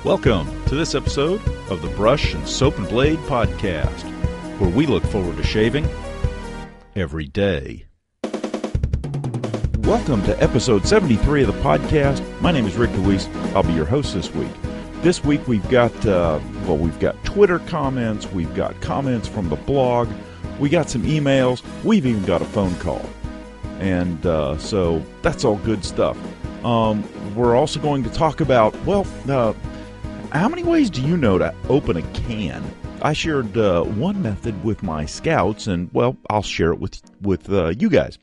Welcome to this episode of the Brush and Soap and Blade Podcast, where we look forward to shaving every day. Welcome to episode 73 of the podcast. My name is Rick Deweese. I'll be your host this week. This week we've got Twitter comments, we've got comments from the blog, we got some emails, we've even got a phone call. And so that's all good stuff. We're also going to talk about, how many ways do you know to open a can? I shared one method with my scouts, and, I'll share it with you guys.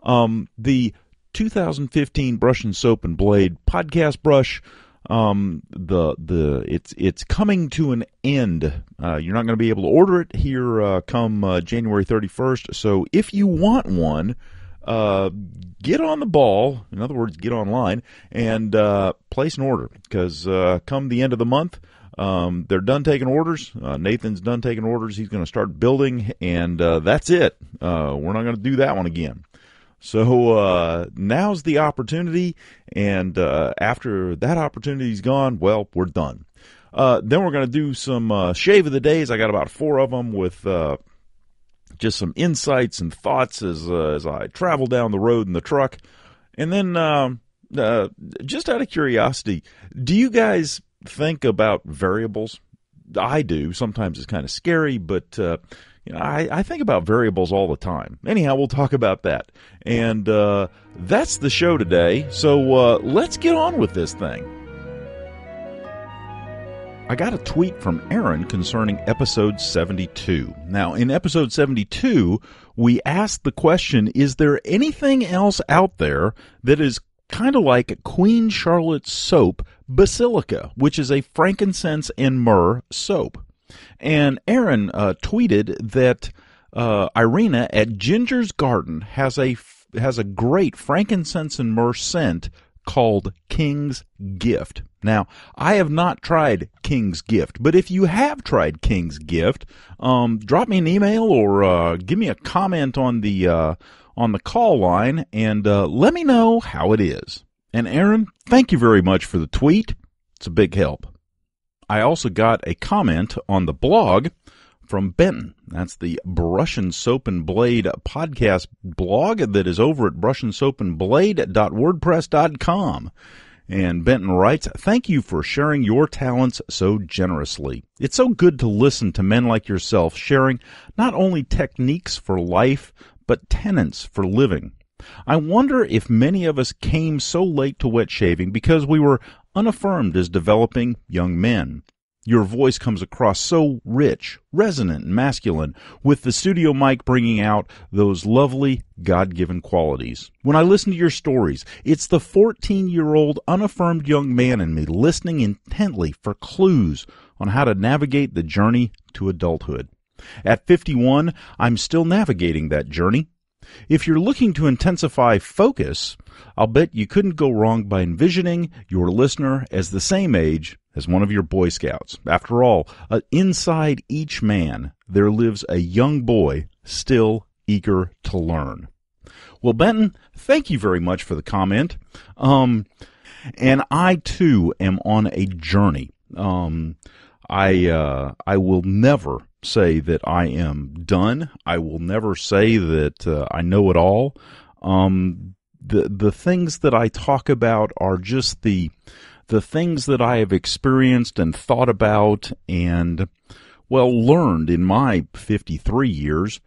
The 2015 Brush and Soap and Blade podcast brush, it's coming to an end. You're not going to be able to order it here come January 31st. So if you want one, get on the ball. In other words, get online and place an order, because come the end of the month, they're done taking orders. Nathan's done taking orders. He's going to start building, and that's it. We're not going to do that one again. So now's the opportunity, and after that opportunity's gone, we're done. Then we're going to do some shave of the days. I got about 4 of them with just some insights and thoughts as I travel down the road in the truck. And then just out of curiosity, do you guys think about variables? I do. Sometimes it's kind of scary, but I think about variables all the time. Anyhow, we'll talk about that. And that's the show today. So let's get on with this thing. I got a tweet from Aaron concerning episode 72. Now, in episode 72, we asked the question, is there anything else out there that is kind of like Queen Charlotte's soap, Basilica, which is a frankincense and myrrh soap? And Aaron tweeted that Irina at Ginger's Garden has a great frankincense and myrrh scent called King's Gift. Now, I have not tried King's Gift, but if you have tried King's Gift, drop me an email or give me a comment on the call line and let me know how it is. And Aaron, thank you very much for the tweet. It's a big help. I also got a comment on the blog from Benton. That's the Brush and Soap and Blade podcast blog that is over at brushandsoapandblade.wordpress.com. And Benton writes, "Thank you for sharing your talents so generously. It's so good to listen to men like yourself sharing not only techniques for life, but tenets for living. I wonder if many of us came so late to wet shaving because we were unaffirmed as developing young men. Your voice comes across so rich, resonant, and masculine, with the studio mic bringing out those lovely God-given qualities. When I listen to your stories, it's the 14-year-old unaffirmed young man in me listening intently for clues on how to navigate the journey to adulthood. At 51, I'm still navigating that journey. If you're looking to intensify focus, I'll bet you couldn't go wrong by envisioning your listener as the same age as one of your Boy Scouts. After all, inside each man, there lives a young boy still eager to learn." Well, Benton, thank you very much for the comment. And I, too, am on a journey. I will never say that I am done. I will never say that I know it all. The things that I talk about are just the things that I have experienced and thought about and, learned in my 53 years.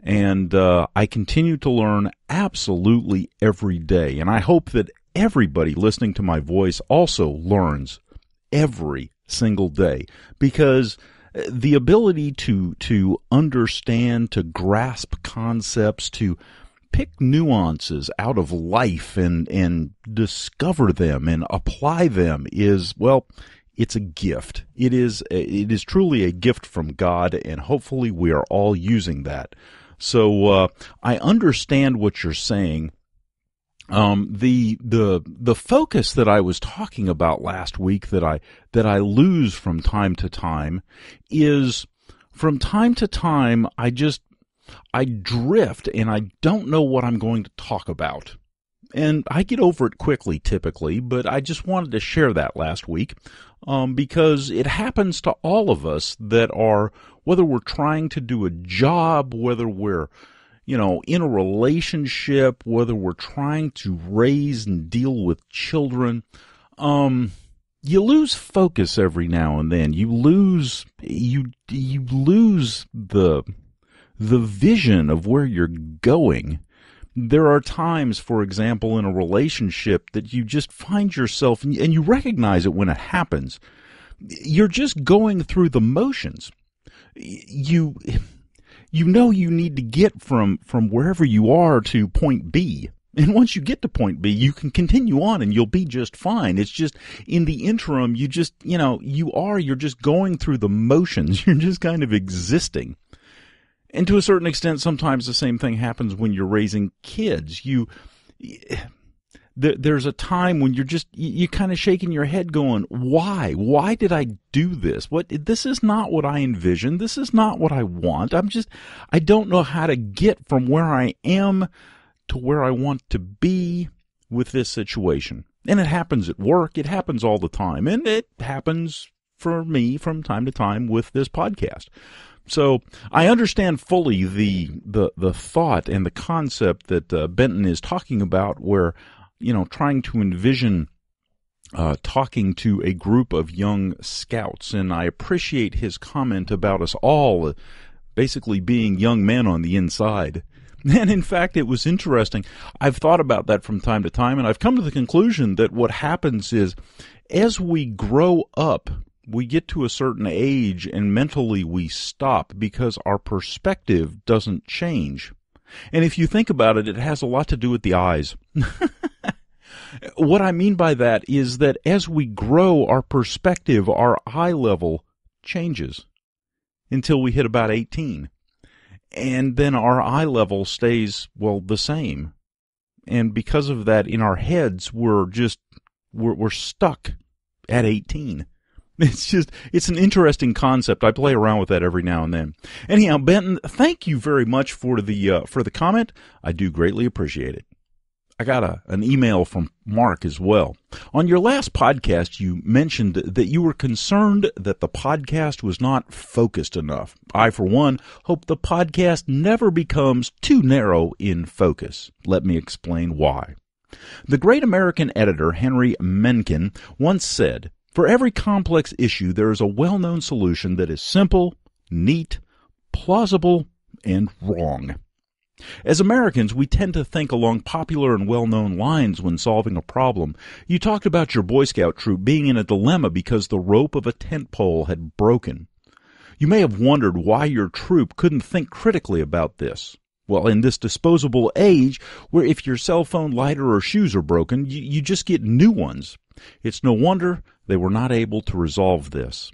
And I continue to learn absolutely every day. And I hope that everybody listening to my voice also learns every single day, because the ability to understand, to grasp concepts, to pick nuances out of life and discover them and apply them is, it's a gift. It is truly a gift from God, and hopefully we are all using that. So I understand what you're saying. The focus that I was talking about last week that I lose from time to time is, from time to time I drift and I don't know what I'm going to talk about. And I get over it quickly typically, but I just wanted to share that last week because it happens to all of us that are, whether we're trying to do a job, whether we're in a relationship, whether we're trying to raise and deal with children, you lose focus every now and then. You lose the vision of where you're going. There are times, for example, in a relationship that you just find yourself, and you recognize it when it happens. You're just going through the motions. You know you need to get from wherever you are to point B. And once you get to point B, you can continue on and you'll be just fine. It's just in the interim, you're just going through the motions. You're just kind of existing. And to a certain extent, sometimes the same thing happens when you're raising kids. There's a time when you're kind of shaking your head going, why? Why did I do this? This is not what I envisioned. This is not what I want. I don't know how to get from where I am to where I want to be with this situation. And it happens at work. It happens all the time. And it happens for me from time to time with this podcast. So I understand fully the thought and the concept that Benton is talking about, where, trying to envision talking to a group of young scouts. And I appreciate his comment about us all basically being young men on the inside. And in fact, it was interesting. I've thought about that from time to time, and I've come to the conclusion that what happens is, as we grow up, we get to a certain age and mentally we stop because our perspective doesn't change. And if you think about it, it has a lot to do with the eyes. What I mean by that is that as we grow, our perspective, our eye level changes until we hit about 18. And then our eye level stays, the same. And because of that, in our heads, we're stuck at 18. It's an interesting concept. I play around with that every now and then. Anyhow, Benton, thank you very much for the comment. I do greatly appreciate it. I got an email from Mark as well. On your last podcast, you mentioned that you were concerned that the podcast was not focused enough. I, for one, hope the podcast never becomes too narrow in focus. Let me explain why. The great American editor Henry Mencken once said, "For every complex issue, there is a well-known solution that is simple, neat, plausible, and wrong." As Americans, we tend to think along popular and well-known lines when solving a problem. You talked about your Boy Scout troop being in a dilemma because the rope of a tent pole had broken. You may have wondered why your troop couldn't think critically about this. Well, in this disposable age, where if your cell phone, lighter, or shoes are broken, you just get new ones. It's no wonder they were not able to resolve this.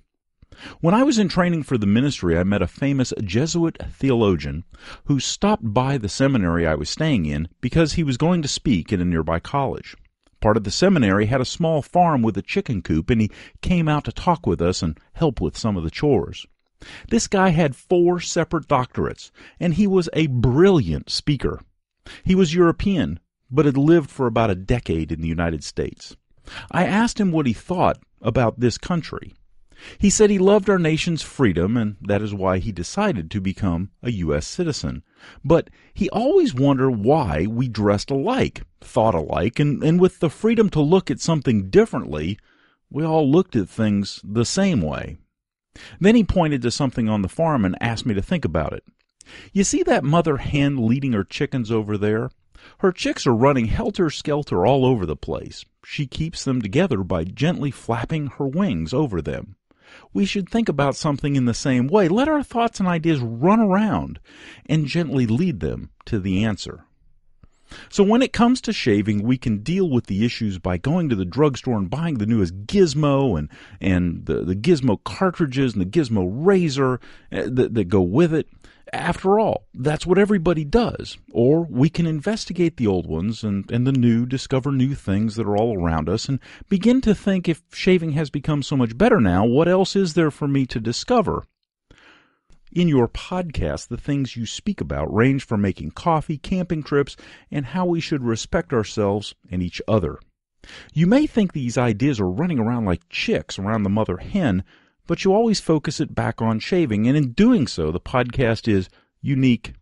When I was in training for the ministry, I met a famous Jesuit theologian who stopped by the seminary I was staying in because he was going to speak in a nearby college. Part of the seminary had a small farm with a chicken coop, and he came out to talk with us and help with some of the chores. This guy had 4 separate doctorates, and he was a brilliant speaker. He was European, but had lived for about a decade in the United States. I asked him what he thought about this country. He said he loved our nation's freedom, and that is why he decided to become a U.S. citizen. But he always wondered why we dressed alike, thought alike, and with the freedom to look at something differently, we all looked at things the same way. Then he pointed to something on the farm and asked me to think about it. You see that mother hen leading her chickens over there? Her chicks are running helter-skelter all over the place. She keeps them together by gently flapping her wings over them. We should think about something in the same way. Let our thoughts and ideas run around and gently lead them to the answer. So when it comes to shaving, we can deal with the issues by going to the drugstore and buying the newest gizmo and the gizmo cartridges and the gizmo razor that go with it. After all, that's what everybody does. Or we can investigate the old ones and the new, discover new things that are all around us, and begin to think, if shaving has become so much better now, what else is there for me to discover? In your podcast, the things you speak about range from making coffee, camping trips, and how we should respect ourselves and each other. You may think these ideas are running around like chicks around the mother hen, but you always focus it back on shaving, and in doing so, the podcast is unique,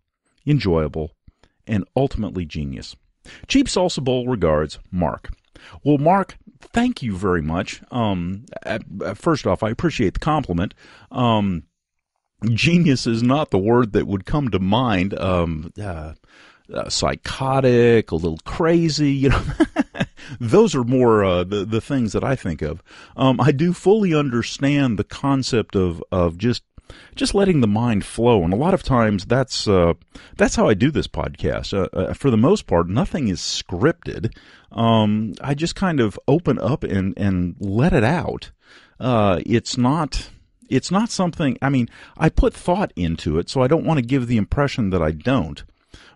enjoyable, and ultimately genius. Cheap Salsa Bowl regards, Mark. Well, Mark, thank you very much. First off, I appreciate the compliment. Genius is not the word that would come to mind. Psychotic, a little crazy, Those are more the things that I think of. I do fully understand the concept of just letting the mind flow, and a lot of times that's how I do this podcast. For the most part, nothing is scripted. I just kind of open up and let it out. It's not something. I mean, I put thought into it, so I don't want to give the impression that I don't.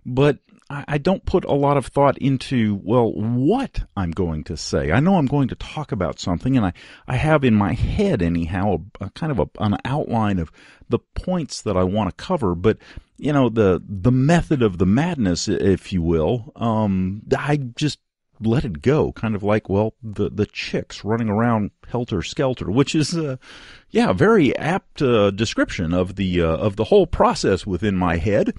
But I don't put a lot of thought into, well, what I'm going to say. I know I'm going to talk about something, and I have in my head, anyhow, a kind of an outline of the points that I want to cover. But, the method of the madness, if you will, I just let it go, kind of like, well, the chicks running around helter-skelter, which is, a very apt description of the whole process within my head.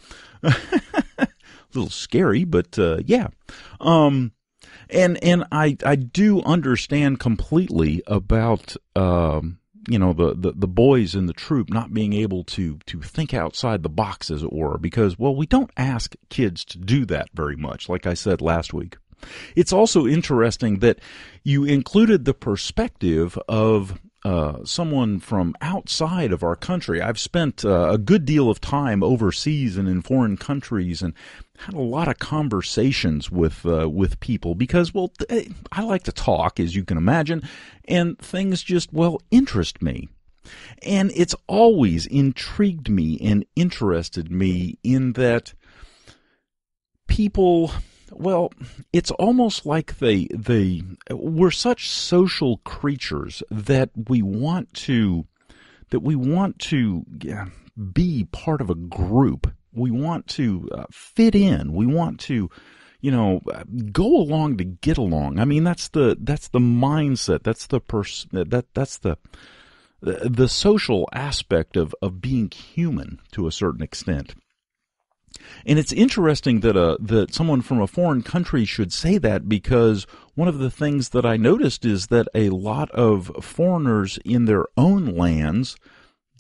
A little scary, but yeah. And I do understand completely about the boys in the troop not being able to think outside the box, as it were, because, well, we don't ask kids to do that very much, like I said last week. It's also interesting that you included the perspective of someone from outside of our country. I've spent a good deal of time overseas and in foreign countries, and had a lot of conversations with people because, well, I like to talk, as you can imagine, and things just, well, interest me. And it's always intrigued me and interested me in that people, well, it's almost like we're such social creatures that we want to be part of a group. We want to fit in. We want to, go along to get along. I mean, that's the mindset. That's the social aspect of being human to a certain extent. And it's interesting that someone from a foreign country should say that, because one of the things that I noticed is that a lot of foreigners in their own lands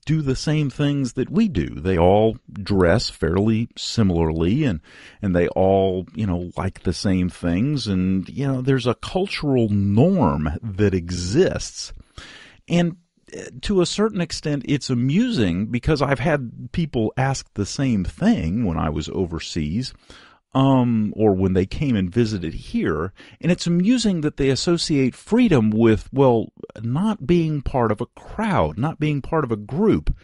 do the same things that we do. They all dress fairly similarly, and they all, like the same things, and, there's a cultural norm that exists. And to a certain extent, it's amusing, because I've had people ask the same thing when I was overseas, or when they came and visited here, and it's amusing that they associate freedom with, well, not being part of a crowd, not being part of a group,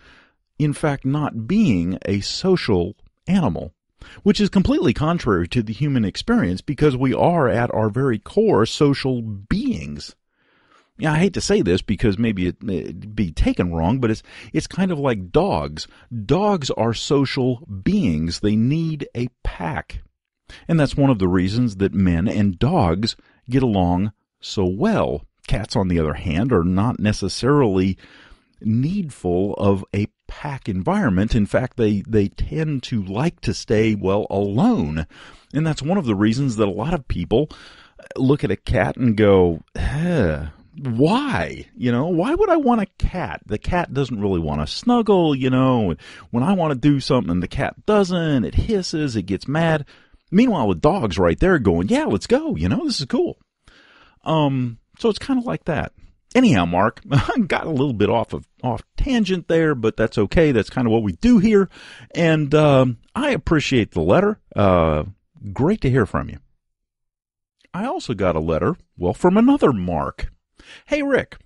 in fact, not being a social animal, which is completely contrary to the human experience, because we are, at our very core, social beings. Yeah, I hate to say this because maybe it'd be taken wrong, but it's kind of like dogs. Dogs are social beings. They need a pack. And that's one of the reasons that men and dogs get along so well. Cats, on the other hand, are not necessarily needful of a pack environment. In fact, they tend to like to stay, well, alone. And that's one of the reasons that a lot of people look at a cat and go, why? Why would I want a cat? The cat doesn't really want to snuggle, When I want to do something, the cat doesn't. It hisses, it gets mad. Meanwhile, the dog's right there going, yeah, let's go, this is cool. So it's kind of like that. Anyhow, Mark, I got a little bit off tangent there, but that's okay. That's kind of what we do here. And I appreciate the letter. Great to hear from you. I also got a letter, well, from another Mark. Hey, Rick,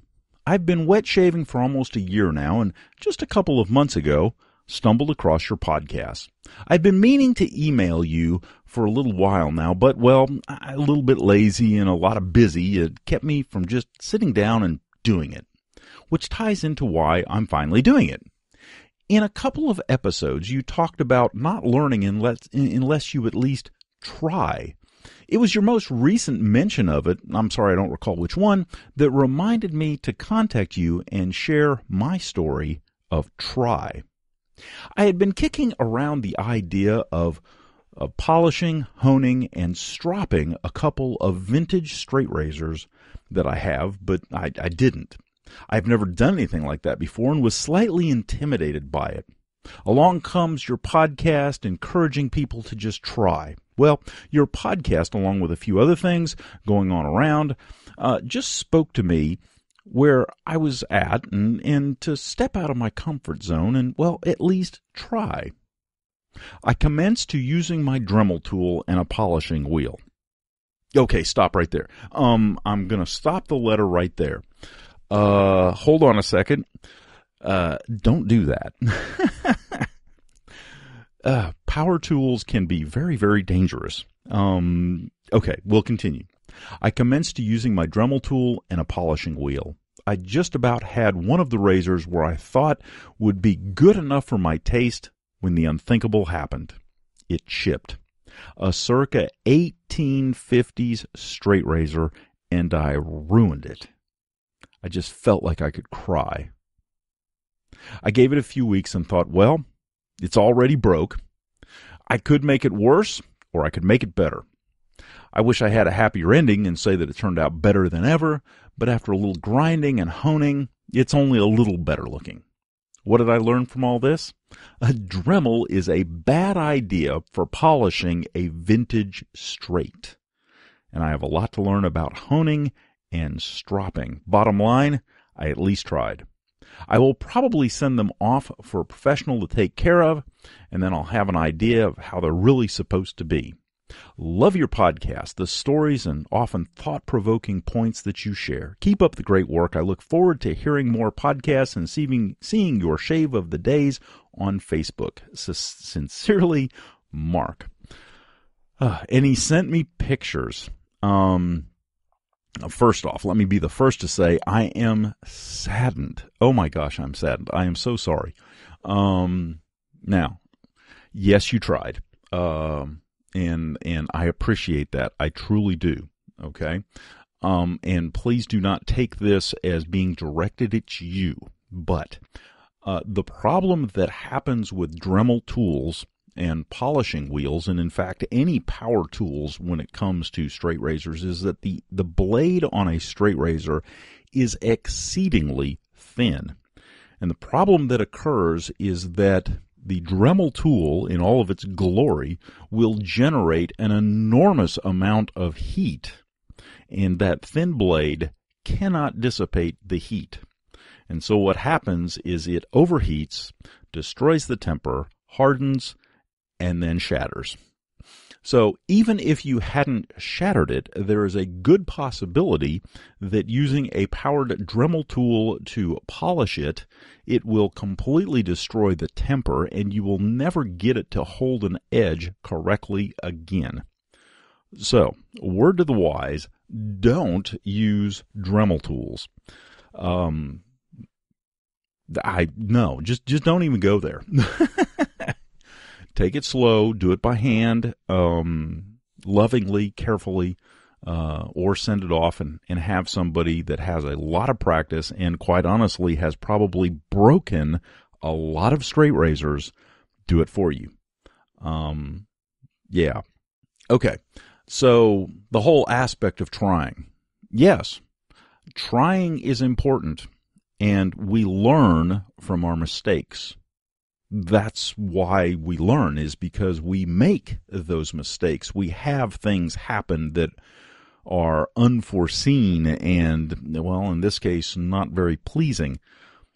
I've been wet shaving for almost a year now, and just a couple of months ago, stumbled across your podcast. I've been meaning to email you for a little while now, but, well, a little bit lazy and a lot of busy. It kept me from just sitting down and doing it, which ties into why I'm finally doing it. In a couple of episodes, you talked about not learning unless you at least try. It was your most recent mention of it, I'm sorry I don't recall which one, that reminded me to contact you and share my story of try. I had been kicking around the idea of polishing, honing, and stropping a couple of vintage straight razors that I have, but I didn't. I've never done anything like that before and was slightly intimidated by it. Along comes your podcast encouraging people to just try. Well, your podcast, along with a few other things going on around, just spoke to me where I was at and to step out of my comfort zone and, well, at least try. I commenced to using my Dremel tool and a polishing wheel. Okay, stop right there. I'm going to stop the letter right there. Hold on a second. Don't do that. Power tools can be very, very dangerous. Okay, we'll continue. I commenced to using my Dremel tool and a polishing wheel. I just about had one of the razors where I thought would be good enough for my taste when the unthinkable happened. It chipped. A circa 1850s straight razor, and I ruined it. I just felt like I could cry. I gave it a few weeks and thought, well, it's already broke. I could make it worse, or I could make it better. I wish I had a happier ending and say that it turned out better than ever, but after a little grinding and honing, it's only a little better looking. What did I learn from all this? A Dremel is a bad idea for polishing a vintage straight. And I have a lot to learn about honing and stropping. Bottom line, I at least tried. I will probably send them off for a professional to take care of, and then I'll have an idea of how they're really supposed to be. Love your podcast, the stories and often thought-provoking points that you share. Keep up the great work. I look forward to hearing more podcasts and seeing your shave of the days on Facebook. Sincerely, Mark. And he sent me pictures. First off, let me be the first to say I am saddened. Oh my gosh, I'm saddened. I am so sorry. Now, yes, you tried. And I appreciate that. I truly do. Okay. And please do not take this as being directed at you. But the problem that happens with Dremel tools and polishing wheels, and in fact any power tools when it comes to straight razors, is that the blade on a straight razor is exceedingly thin. And the problem that occurs is that the Dremel tool, in all of its glory, will generate an enormous amount of heat, and that thin blade cannot dissipate the heat. And so what happens is it overheats, destroys the temper, hardens, and then shatters. So even if you hadn't shattered it, there is a good possibility that using a powered Dremel tool to polish it, it will completely destroy the temper and you will never get it to hold an edge correctly again. So, word to the wise, don't use Dremel tools. Just don't even go there. Take it slow, do it by hand, lovingly, carefully, or send it off and have somebody that has a lot of practice and quite honestly has probably broken a lot of straight razors do it for you. Yeah. Okay. So the whole aspect of trying. Yes, trying is important and we learn from our mistakes. That's why we learn, is because we make those mistakes. We have things happen that are unforeseen and, well, in this case, not very pleasing.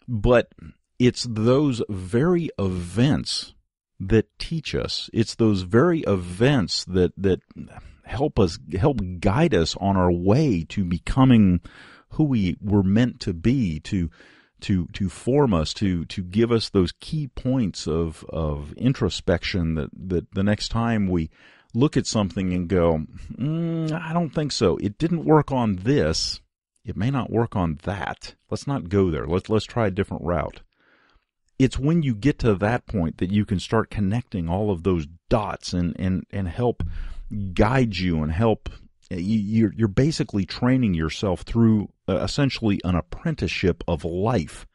But it's those very events that teach us. It's those very events that help guide us on our way to becoming who we were meant to be, to form us, to give us those key points of introspection that the next time we look at something and go, I don't think so. It didn't work on this. It may not work on that. Let's not go there. Let's try a different route. it's when you get to that point that you can start connecting all of those dots and help guide you and help. You're basically training yourself through essentially an apprenticeship of life.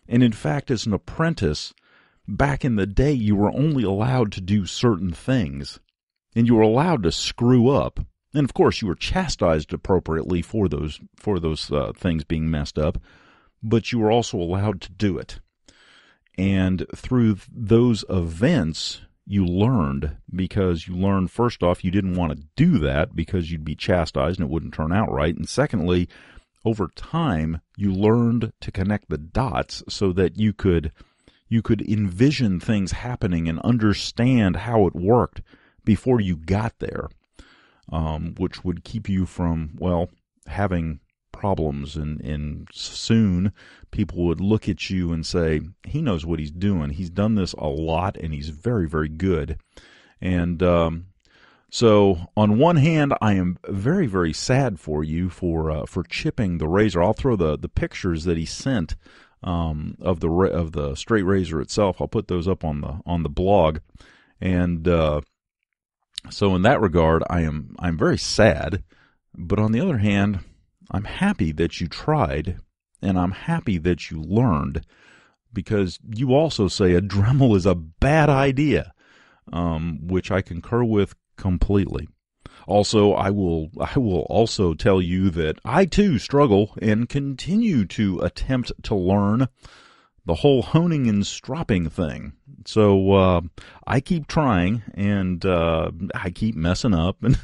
And in fact, as an apprentice, back in the day, you were only allowed to do certain things, and you were allowed to screw up. And of course, you were chastised appropriately for those things being messed up, but you were also allowed to do it. And through those events, you learned, because you learned, first off, you didn't want to do that because you'd be chastised and it wouldn't turn out right. And secondly, over time, you learned to connect the dots so that you could envision things happening and understand how it worked before you got there, which would keep you from, having problems. And soon people would look at you and say, he knows what he's doing. He's done this a lot, and he's very, very good. And so on one hand, I am very, very sad for you for chipping the razor. I'll throw the pictures that he sent of the straight razor itself. I'll put those up on the blog. And so in that regard, I'm very sad. But on the other hand, I'm happy that you tried, and I'm happy that you learned, because you also say a Dremel is a bad idea, which I concur with completely. Also, I will also tell you that I too struggle and continue to attempt to learn the whole honing and stropping thing. So I keep trying, and I keep messing up, and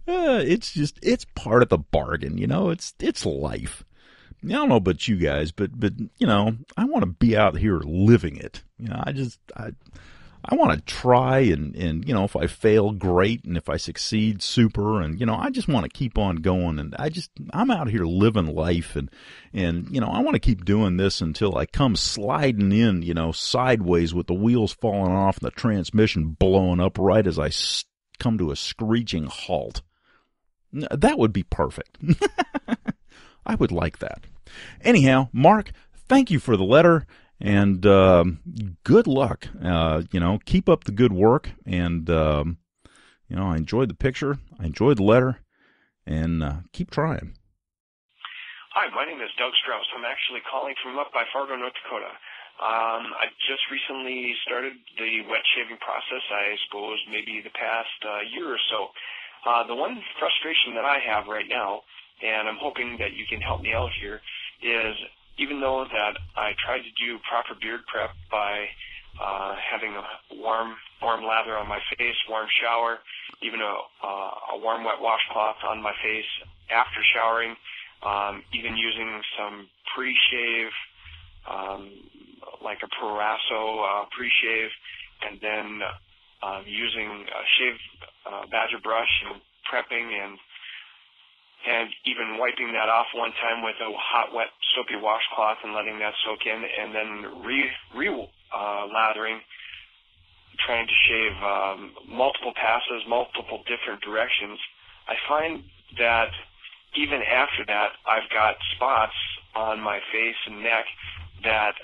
it's part of the bargain, it's life. I don't know about you guys, but I want to be out here living it. I want to try and if I fail, great, and if I succeed, super, and I just want to keep on going, and I'm out here living life, and I want to keep doing this until I come sliding in, sideways with the wheels falling off and the transmission blowing up right as I come to a screeching halt. That would be perfect. I would like that. Anyhow, Mark, thank you for the letter, and good luck. Keep up the good work, and I enjoyed the picture, I enjoyed the letter, and keep trying. Hi, my name is Doug Strauss. I'm actually calling from up by Fargo, North Dakota. I just recently started the wet shaving process, I suppose maybe the past year or so. The one frustration that I have right now, and I'm hoping that you can help me out here, is even though that I tried to do proper beard prep by having a warm lather on my face, warm shower, even a warm wet washcloth on my face after showering, even using some pre-shave, like a Proraso pre-shave, and then using a shave badger brush and prepping and even wiping that off one time with a hot, wet, soapy washcloth and letting that soak in, and then lathering, trying to shave multiple passes, multiple different directions. I find that even after that, I've got spots on my face and neck that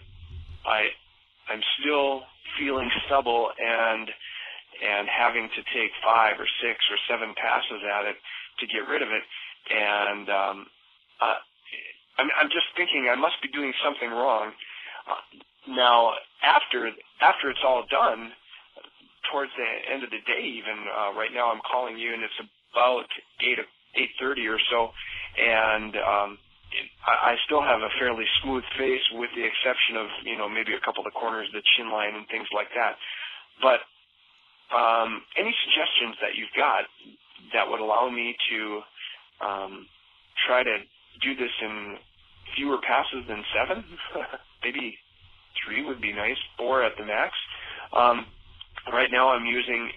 I'm still feeling stubble and having to take 5 or 6 or 7 passes at it to get rid of it. And I'm just thinking I must be doing something wrong. Now, after it's all done, towards the end of the day even, right now I'm calling you and it's about 8:30 or so, and I still have a fairly smooth face with the exception of, maybe a couple of the corners, the chin line and things like that. But any suggestions that you've got that would allow me to try to do this in fewer passes than 7? Maybe 3 would be nice, 4 at the max. Right now I'm using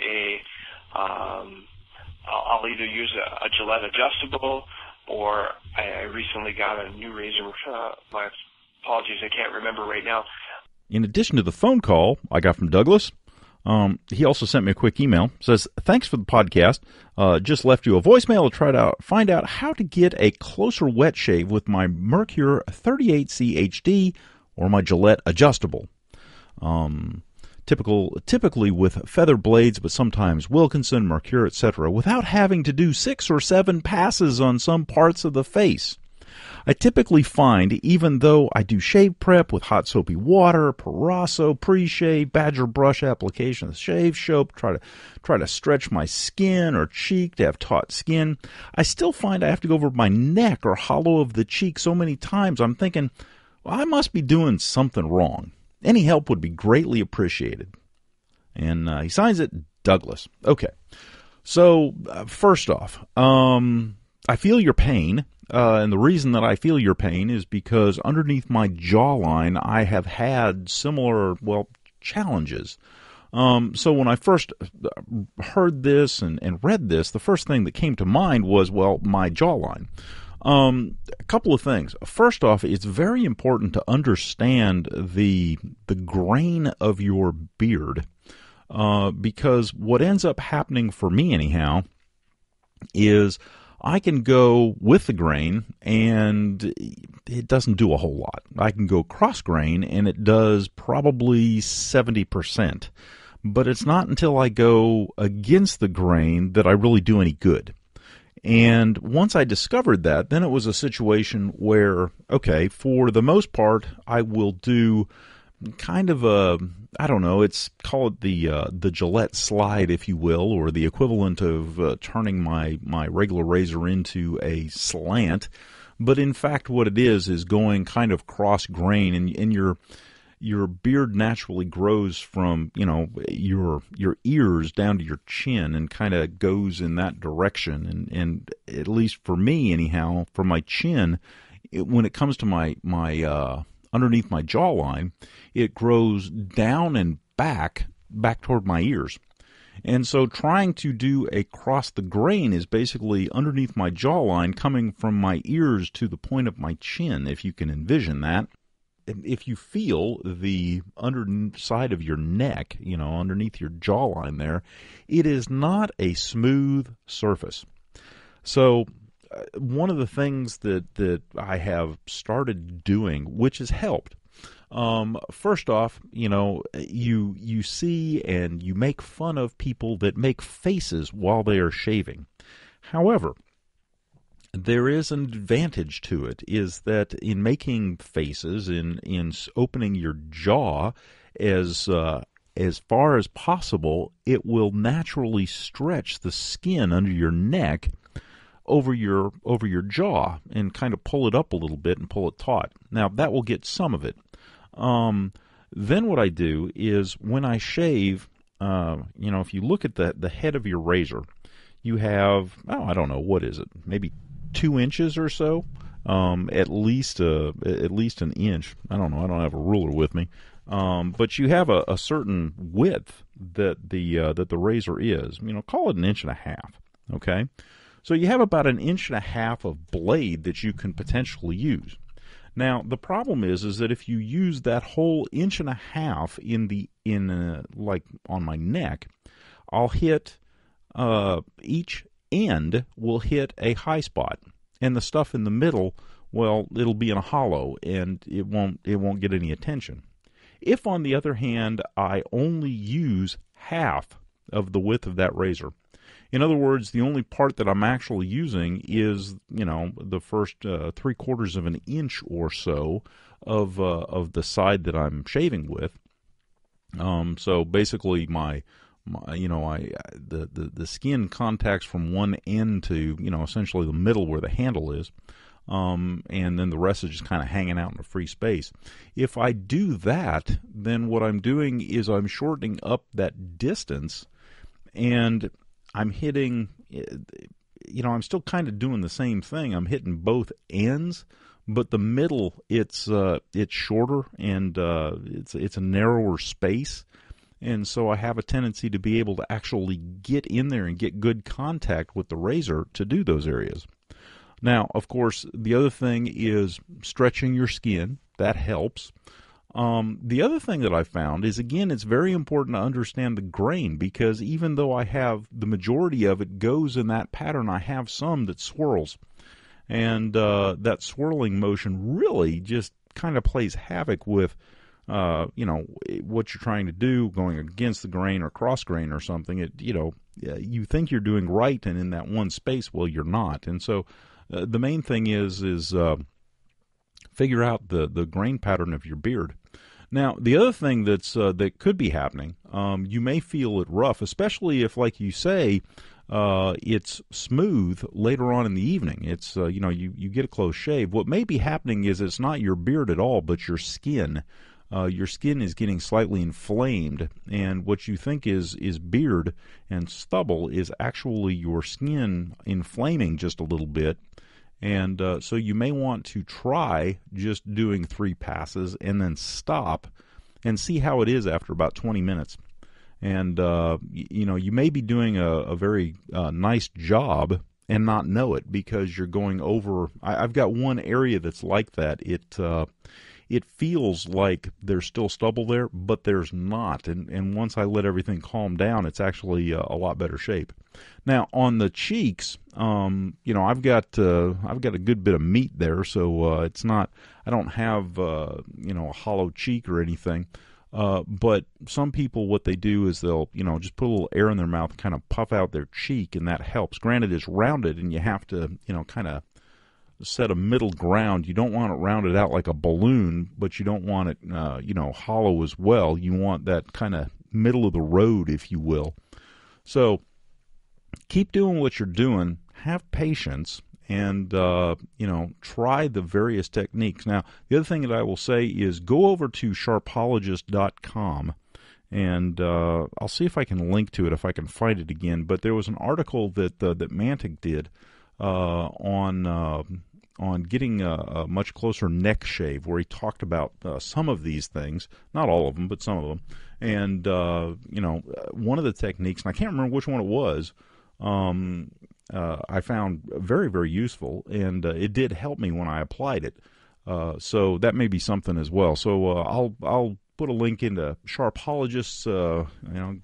I'll either use a Gillette adjustable, or I recently got a new razor. My apologies, I can't remember right now. In addition to the phone call I got from Douglas, he also sent me a quick email. Says, thanks for the podcast. Just left you a voicemail to try to find out how to get a closer wet shave with my Mercure 38C HD or my Gillette adjustable. Typically with feather blades, but sometimes Wilkinson, Mercure, etc., without having to do 6 or 7 passes on some parts of the face. I typically find, even though I do shave prep with hot soapy water, Parasso, pre-shave, Badger brush application, shave soap, try to stretch my skin or cheek to have taut skin, I still find I have to go over my neck or hollow of the cheek so many times I'm thinking, well, I must be doing something wrong. Any help would be greatly appreciated. And he signs it, Douglas. Okay. So, first off, I feel your pain. And the reason that I feel your pain is because underneath my jawline, I have had similar, challenges. So when I first heard this and read this, the first thing that came to mind was, my jawline. A couple of things. First off, it's very important to understand the grain of your beard, because what ends up happening for me anyhow is I can go with the grain and it doesn't do a whole lot. I can go cross grain and it does probably 70%. But it's not until I go against the grain that I really do any good. And once I discovered that, then it was a situation where, okay, for the most part, I will do kind of call it the Gillette slide, if you will, or the equivalent of turning my regular razor into a slant. But in fact, what it is going kind of cross grain, and your beard naturally grows from, your ears down to your chin and kind of goes in that direction. And at least for me, anyhow, from my chin, when it comes to my underneath my jawline, it grows down and back toward my ears. And so trying to do a cross the grain is basically underneath my jawline coming from my ears to the point of my chin, if you can envision that. If you feel the underside of your neck, underneath your jawline there, it is not a smooth surface. So one of the things that I have started doing, which has helped, first off, you see and you make fun of people that make faces while they are shaving. However, there is an advantage to it, is that in making faces, in opening your jaw as far as possible, it will naturally stretch the skin under your neck over your jaw and kind of pull it up a little bit and pull it taut. Now, that will get some of it. Then what I do is when I shave, if you look at the head of your razor, you have, what is it, maybe 2 inches or so, at least an inch. I don't know. I don't have a ruler with me, but you have a certain width that the razor is. Call it 1.5 inches. Okay, so you have about 1.5 inches of blade that you can potentially use. Now the problem is that if you use that whole 1.5 inches like on my neck, I'll hit each end will hit a high spot, and the stuff in the middle, it'll be in a hollow, and it won't get any attention. If, on the other hand, I only use half of the width of that razor, in other words, the only part that I'm actually using is, the first 3/4 of an inch or so of the side that I'm shaving with. So basically, the skin contacts from one end to, essentially the middle where the handle is, and then the rest is just kind of hanging out in a free space. If I do that, then what I'm doing is I'm shortening up that distance, and I'm hitting, I'm still kind of doing the same thing. I'm hitting both ends, but the middle, it's shorter, and it's a narrower space. And so I have a tendency to be able to actually get in there and get good contact with the razor to do those areas. Now, of course, the other thing is stretching your skin. That helps. The other thing that I found is, again, it's very important to understand the grain, because even though I have the majority of it goes in that pattern, I have some that swirls. And that swirling motion really just kind of plays havoc with what you're trying to do, going against the grain or cross grain or something. You think you're doing right, and in that one space, well, you're not. And so the main thing is figure out the grain pattern of your beard. Now, the other thing that could be happening, you may feel it rough, especially if, like you say, it's smooth later on in the evening. It's you get a close shave. What may be happening is it's not your beard at all, but your skin. Your skin is getting slightly inflamed, and what you think is beard and stubble is actually your skin inflaming just a little bit. And so you may want to try just doing 3 passes and then stop and see how it is after about 20 minutes. And, you may be doing a very nice job and not know it because you're going over. I've got one area that's like that. It feels like there's still stubble there, but there's not. And once I let everything calm down, it's actually a lot better shape. Now, on the cheeks, I've got a good bit of meat there, so it's not. I don't have a hollow cheek or anything. But some people, what they do is they'll just put a little air in their mouth and kind of puff out their cheek, and that helps. Granted, it's rounded, and you have to kind of set a middle ground. You don't want it rounded out like a balloon, but you don't want it hollow as well. You want that kind of middle of the road, if you will. So keep doing what you're doing. Have patience, and try the various techniques. Now, the other thing that I will say is go over to sharpologist.com, and I'll see if I can link to it if I can find it again. But there was an article that Mantic did on getting a much closer neck shave, where he talked about some of these things, not all of them, but some of them. And one of the techniques, and I can't remember which one it was, I found very, very useful, and it did help me when I applied it. So that may be something as well. So I'll put a link into Sharpologists. Go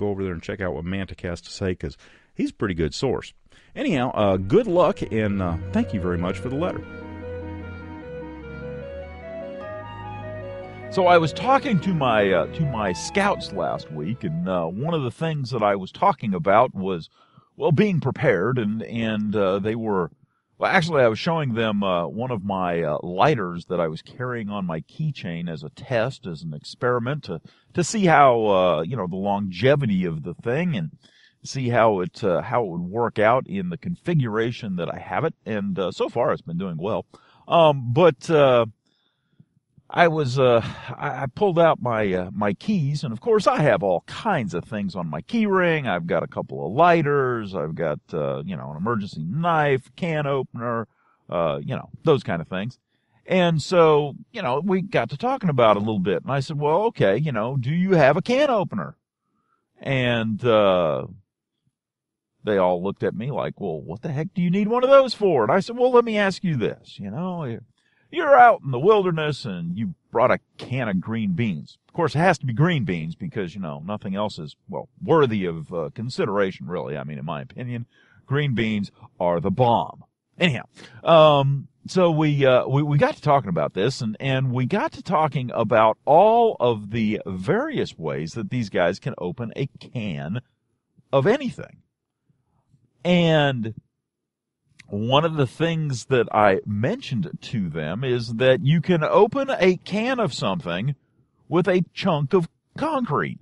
over there and check out what Mantic has to say, because he's a pretty good source. Anyhow, good luck, and thank you very much for the letter. So I was talking to my scouts last week, and one of the things that I was talking about was, being prepared, and they were, actually I was showing them one of my lighters that I was carrying on my keychain as a test, as an experiment to see how the longevity of the thing, and see how it would work out in the configuration that I have it, and so far it's been doing well. I pulled out my keys, and of course I have all kinds of things on my key ring. I've got a couple of lighters. I've got, an emergency knife, can opener, those kind of things. And so, we got to talking about it a little bit, and I said, well, okay, do you have a can opener? And, they all looked at me like, well, what the heck do you need one of those for? And I said, well, let me ask you this, you're out in the wilderness and you brought a can of green beans. Of course, it has to be green beans because, nothing else is, worthy of consideration, really. I mean, in my opinion, green beans are the bomb. Anyhow, so we got to talking about this, and we got to talking about all of the various ways that these guys can open a can of anything. And one of the things that I mentioned to them is that you can open a can of something with a chunk of concrete.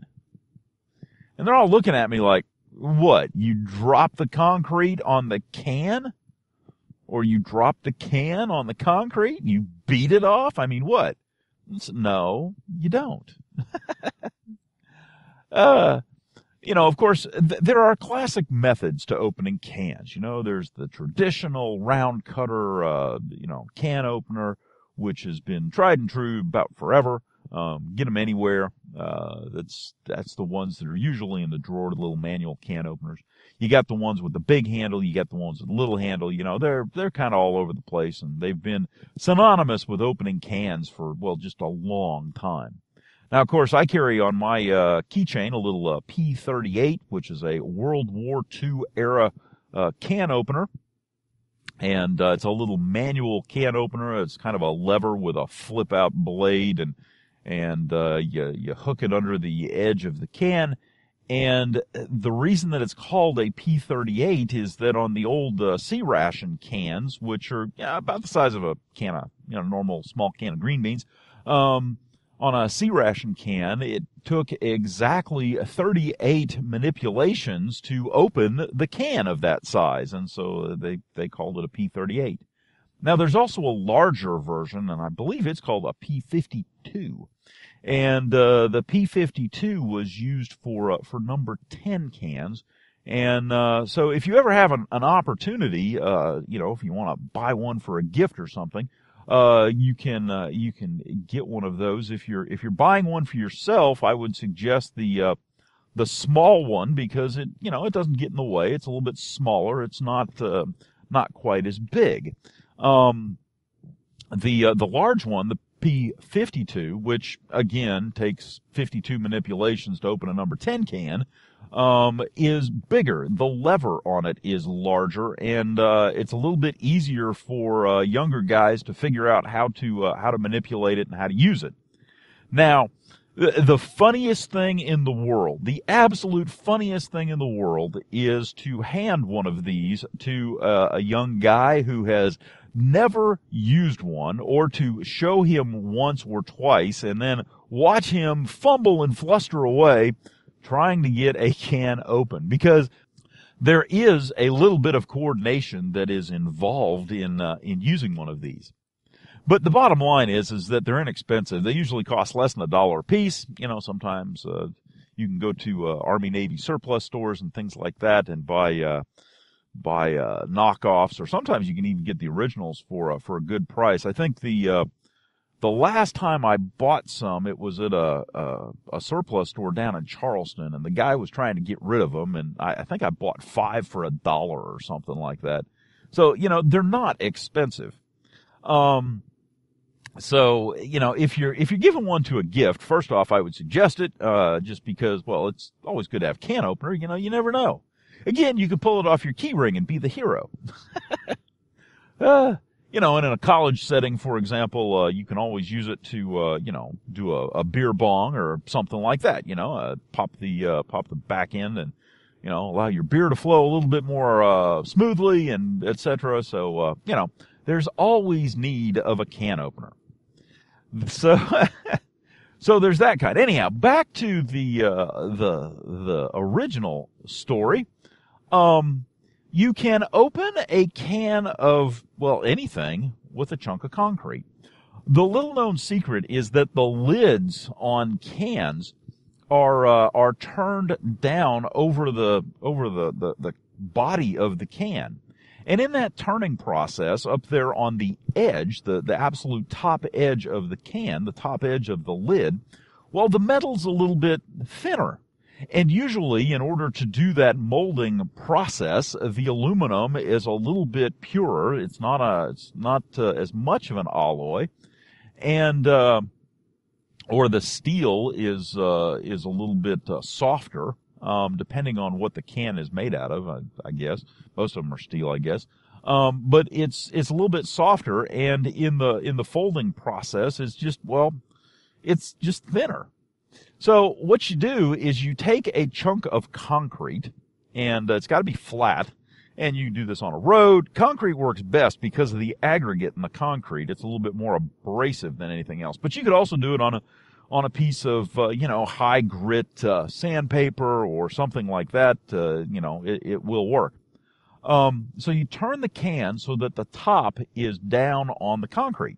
And they're all looking at me like, what, you drop the concrete on the can? Or you drop the can on the concrete? You beat it off? I mean, what? No, you don't. Of course, there are classic methods to opening cans. There's the traditional round cutter, can opener, which has been tried and true about forever. Get them anywhere. That's the ones that are usually in the drawer, the little manual can openers. You got the ones with the big handle. You got the ones with the little handle. They're kind of all over the place, and they've been synonymous with opening cans for, just a long time. Now, of course, I carry on my keychain a little P38, which is a World War II era can opener. And it's a little manual can opener. It's kind of a lever with a flip-out blade, and you hook it under the edge of the can. And the reason that it's called a P38 is that on the old sea ration cans, which are about the size of a can of normal small can of green beans, on a sea ration can, it took exactly 38 manipulations to open the can of that size, and so they called it a P38. Now there's also a larger version, and I believe it's called a P52. And the P52 was used for number 10 cans. And so if you ever have an opportunity, if you want to buy one for a gift or something, you can get one of those. If you're buying one for yourself, I would suggest the small one, because it doesn't get in the way. It's a little bit smaller. It's not quite as big. The large one, the P52, which again takes 52 manipulations to open a number 10 can, is bigger. The lever on it is larger, and it's a little bit easier for younger guys to figure out how to manipulate it and how to use it. Now, the funniest thing in the world, the absolute funniest thing in the world, is to hand one of these to a young guy who has never used one, or to show him once or twice and then watch him fumble and fluster away trying to get a can open, because there is a little bit of coordination that is involved in using one of these. But the bottom line is that they're inexpensive. They usually cost less than $1 a piece. Sometimes you can go to Army Navy surplus stores and things like that and buy knockoffs, or sometimes you can even get the originals for a good price. I think the last time I bought some, it was at a surplus store down in Charleston, and the guy was trying to get rid of them, and I think I bought 5 for $1 or something like that. So they're not expensive. So if you're giving one to a gift, first off, I would suggest it just because, well, it's always good to have a can opener. You never know. Again, you can pull it off your key ring and be the hero. And in a college setting, for example, you can always use it to, do a beer bong or something like that. Pop the back end and, allow your beer to flow a little bit more smoothly, and etc. So, there's always need of a can opener. So, so there's that kind. Anyhow, back to the original story. You can open a can of, well, anything with a chunk of concrete. The little known secret is that the lids on cans are turned down over the body of the can. And in that turning process, up there on the edge, the absolute top edge of the can, the top edge of the lid, well, the metal's a little bit thinner. And usually, in order to do that molding process, the aluminum is a little bit purer. It's not as much of an alloy, and or the steel is a little bit softer, depending on what the can is made out of. I guess most of them are steel, I guess. But it's a little bit softer, and in the folding process, it's just thinner. So what you do is you take a chunk of concrete, and it's got to be flat, and you do this on a road. Concrete works best because of the aggregate in the concrete. It's a little bit more abrasive than anything else. But you could also do it on a piece of high grit sandpaper or something like that. It will work. So you turn the can so that the top is down on the concrete.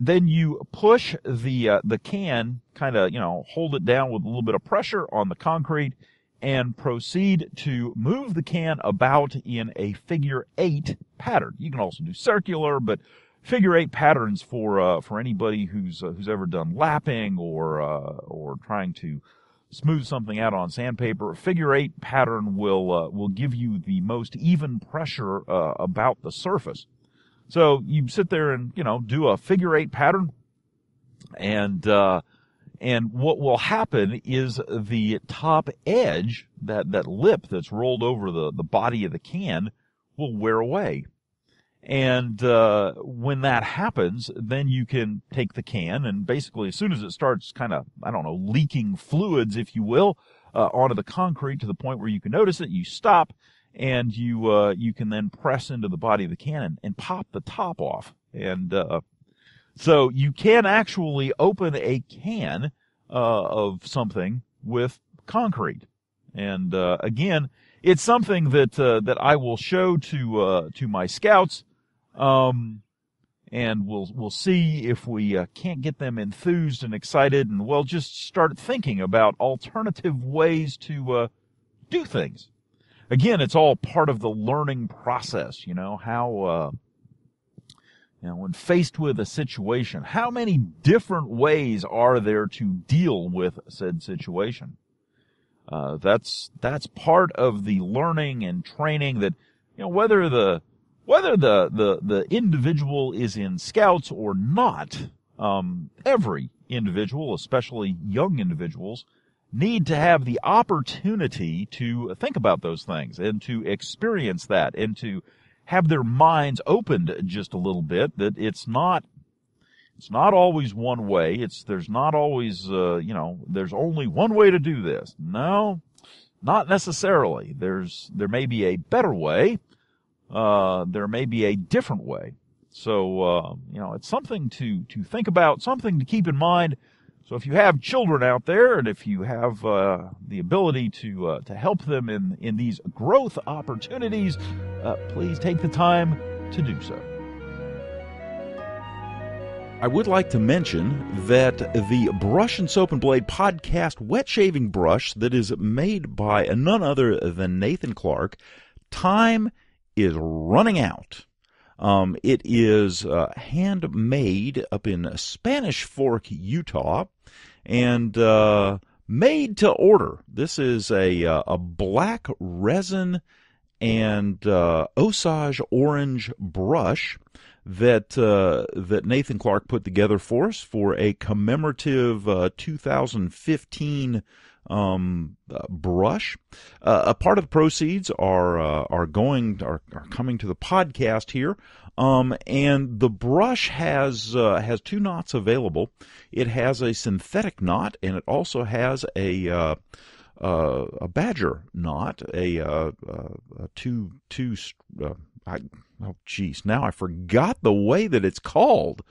Then you push the can, kind of, hold it down with a little bit of pressure on the concrete, and proceed to move the can about in a figure 8 pattern. You can also do circular, but figure 8 patterns for anybody who's ever done lapping or trying to smooth something out on sandpaper. Figure 8 pattern will give you the most even pressure about the surface. So you sit there and, do a figure 8 pattern, and what will happen is the top edge, that lip that's rolled over the body of the can, will wear away. And when that happens, then you can take the can and basically as soon as it starts kind of, leaking fluids, if you will, onto the concrete to the point where you can notice it, you stop and you can then press into the body of the can and pop the top off. And so you can actually open a can of something with concrete. And again, it's something that I will show to my scouts, and we'll see if we can't get them enthused and excited, and we'll just start thinking about alternative ways to do things. Again, it's all part of the learning process. How when faced with a situation, how many different ways are there to deal with said situation? That's part of the learning and training that, whether the individual is in scouts or not, every individual, especially young individuals, need to have the opportunity to think about those things and to experience that and to have their minds opened just a little bit, that it's not always one way. There's not always, there's only one way to do this. No, not necessarily. There may be a better way. There may be a different way. So, it's something to think about, something to keep in mind. So if you have children out there and if you have, the ability to help them in these growth opportunities, please take the time to do so. I would like to mention that the Brush and Soap and Blade podcast wet shaving brush that is made by none other than Nathan Clark, time is running out. It is handmade up in Spanish Fork, Utah, and made to order. This is a black resin and Osage orange brush that Nathan Clark put together for us for a commemorative 2015 brush. A part of the proceeds are coming to the podcast here. And the brush has 2 knots available. It has a synthetic knot, and it also has a badger knot, now I forgot the way that it's called.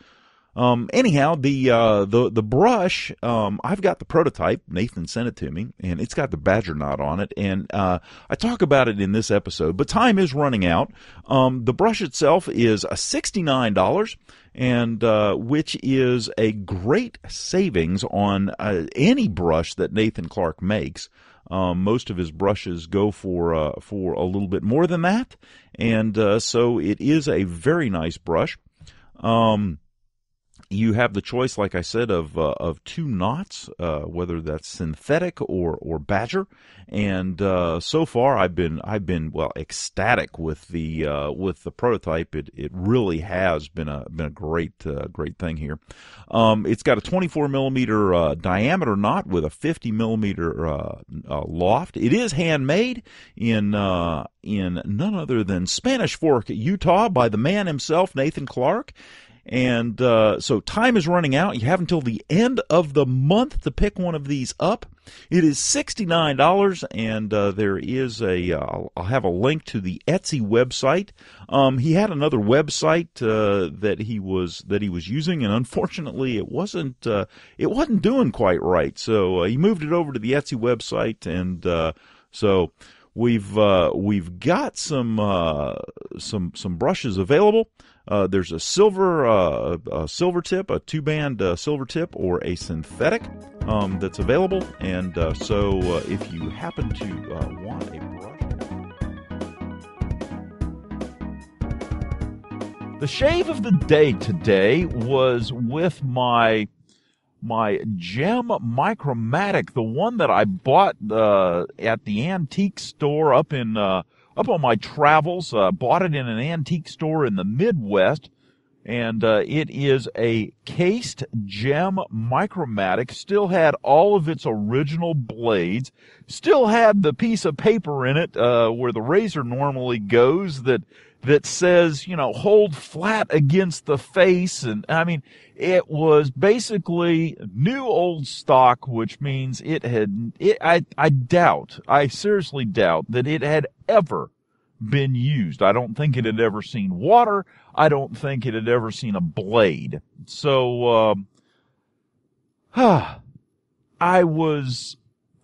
Anyhow, the brush, I've got the prototype. Nathan sent it to me, and it's got the badger knot on it, and I talk about it in this episode, but time is running out. The brush itself is $69, and which is a great savings on any brush that Nathan Clark makes. Most of his brushes go for a little bit more than that, and so it is a very nice brush. You have the choice, like I said, of 2 knots, whether that's synthetic or badger, and so far I've been ecstatic with the prototype. It really has been a great thing here. It's got a 24 millimeter diameter knot with a 50 millimeter loft. It is handmade in none other than Spanish Fork, Utah, by the man himself, Nathan Clark. And so time is running out. You have until the end of the month to pick one of these up. It is $69, and there is I'll have a link to the Etsy website. He had another website that he was using, and unfortunately it wasn't doing quite right. So he moved it over to the Etsy website, and so we've got some brushes available. There's a silver tip, a 2-band silver tip, or a synthetic that's available. And so if you happen to want a brush. The shave of the day today was with my Gem Micromatic, the one that I bought at the antique store up on my travels. Bought it in an antique store in the Midwest, and it is a cased Gem Micromatic. Still had all of its original blades. Still had the piece of paper in it where the razor normally goes that that says, hold flat against the face. And I mean, it was basically new old stock, which means I seriously doubt that it had ever been used. I don't think it had ever seen water. I don't think it had ever seen a blade. So,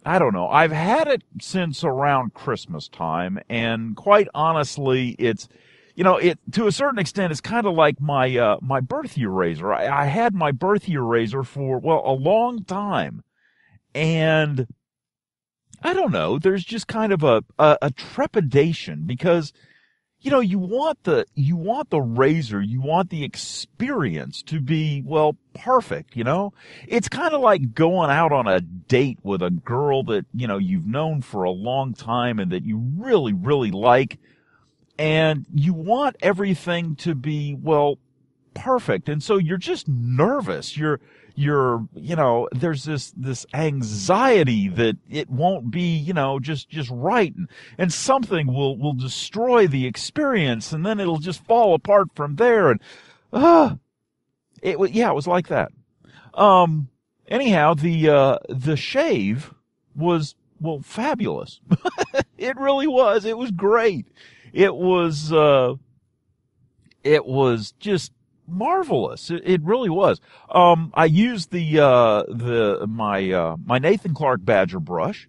I don't know. I've had it since around Christmas time, and quite honestly, it's, to a certain extent, it's kind of like my birth year razor. I had my birth year razor for, a long time, and I don't know, there's just kind of a trepidation because, you want the razor, you want the experience to be, perfect, It's kind of like going out on a date with a girl that, you've known for a long time and that you really, really like, and you want everything to be, perfect. And so you're just nervous. There's this anxiety that it won't be, just right. And something will destroy the experience, and then it'll just fall apart from there. And, it was like that. Anyhow, the shave was, fabulous. It really was. It was great. It was just marvelous. It really was. I used my Nathan Clark Badger brush,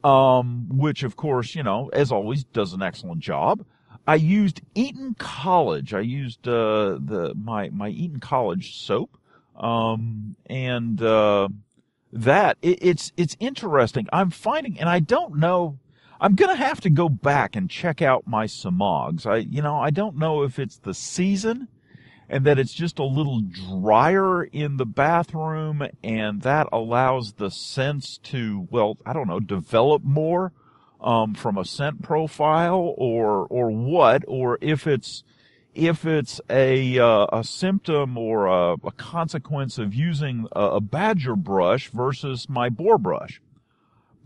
which of course, as always does an excellent job. I used Eton College. I used, my Eton College soap. It's interesting. I'm finding, and I don't know, I'm gonna have to go back and check out my Samogs. I don't know if it's the season and that it's just a little drier in the bathroom and that allows the scents to, develop more, from a scent profile or what, or if it's a symptom or a consequence of using a Badger brush versus my boar brush.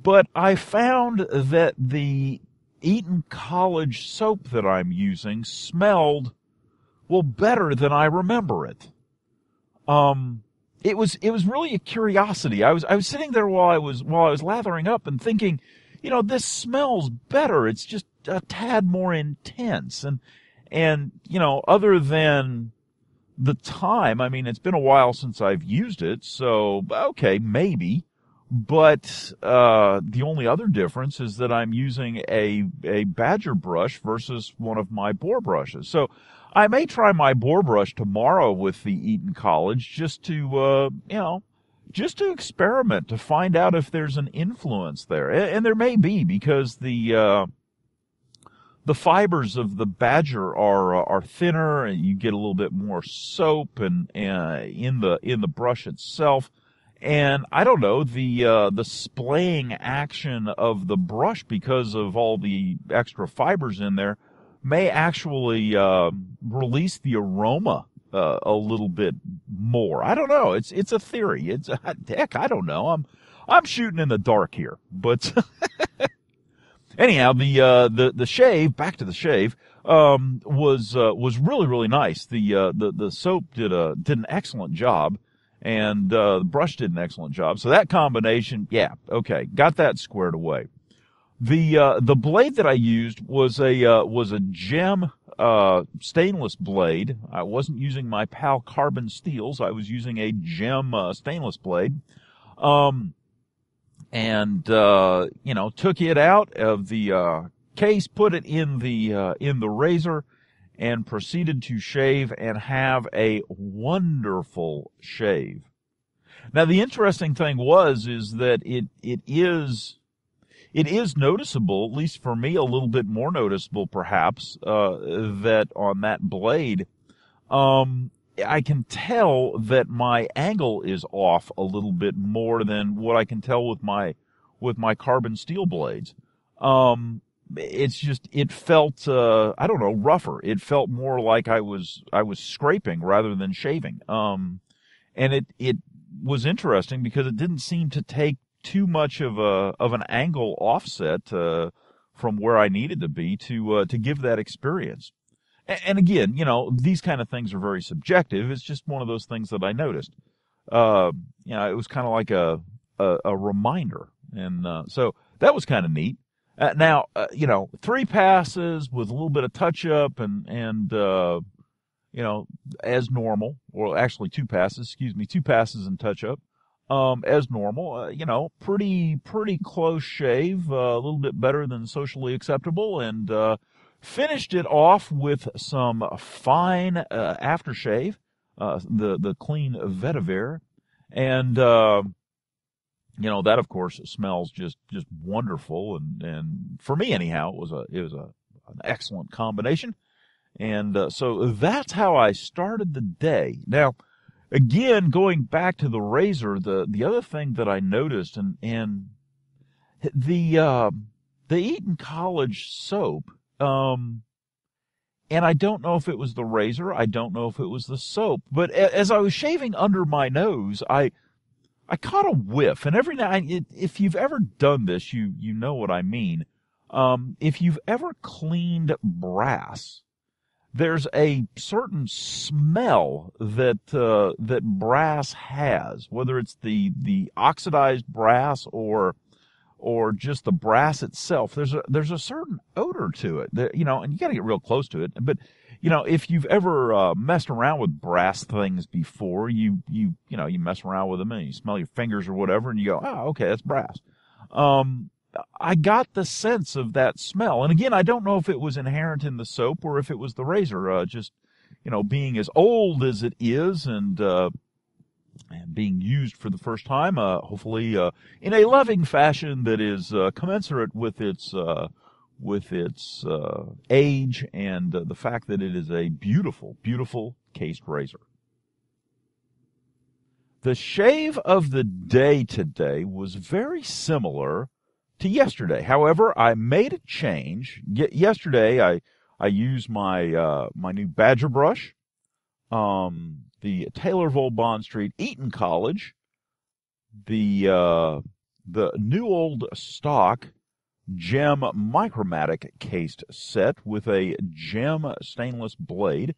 But I found that the Eton College soap that I'm using smelled, better than I remember it. It was really a curiosity. I was sitting there while I was lathering up and thinking, this smells better. It's just a tad more intense. And, other than the time, I mean, it's been a while since I've used it, so, okay, maybe. But, the only other difference is that I'm using a Badger brush versus one of my boar brushes. So, I may try my boar brush tomorrow with the Eton College just to, just to experiment, to find out if there's an influence there. And there may be, because the fibers of the Badger are thinner, and you get a little bit more soap and in the brush itself. And I don't know, the splaying action of the brush, because of all the extra fibers in there, may actually release the aroma a little bit more. I don't know. It's a theory. Heck, I don't know. I'm shooting in the dark here, but. Anyhow, the shave, back to the shave, was really, really nice. The soap did an excellent job, and the brush did an excellent job. So that combination, okay, got that squared away. The blade that I used was a gem stainless blade. I wasn't using my PAL carbon steels. I was using a gem stainless blade. Took it out of the case, put it in the razor, and proceeded to shave and have a wonderful shave. Now, the interesting thing is that it is noticeable, at least for me, a little bit more noticeable perhaps, that on that blade, I can tell that my angle is off a little bit more than what I can tell with my carbon steel blades. It felt, rougher. It felt more like I was scraping rather than shaving. And it was interesting because it didn't seem to take too much of an angle offset, from where I needed to be to give that experience. And again, these kind of things are very subjective. It's just one of those things that I noticed. It was kind of like a reminder. And, so that was kind of neat. Now, 3 passes with a little bit of touch up and as normal, or actually 2 passes and touch up. As normal, pretty close shave, a little bit better than socially acceptable, and, finished it off with some fine, aftershave, the clean vetiver, and, that of course smells just wonderful, and for me anyhow, it was an excellent combination, and, so that's how I started the day. Now, again, going back to the razor, the other thing that I noticed, and the Eton College soap, and I don't know if it was the razor, I don't know if it was the soap, but as I was shaving under my nose, I caught a whiff, and every now and if you've ever done this, you know what I mean. If you've ever cleaned brass, there's a certain smell that brass has, whether it's the oxidized brass or just the brass itself. There's a certain odor to it that, and you got to get real close to it. But if you've ever messed around with brass things before, you mess around with them and you smell your fingers or whatever, and you go, oh, okay, that's brass. I got the sense of that smell. And again, I don't know if it was inherent in the soap or if it was the razor, just, being as old as it is and being used for the first time, hopefully, in a loving fashion that is, commensurate with its age and the fact that it is a beautiful, beautiful cased razor. The shave of the day today was very similar to yesterday. However, I made a change. Yesterday, I used my new Badger brush, the Taylorville Bond Street Eton College, the new old stock gem Micromatic cased set with a gem stainless blade.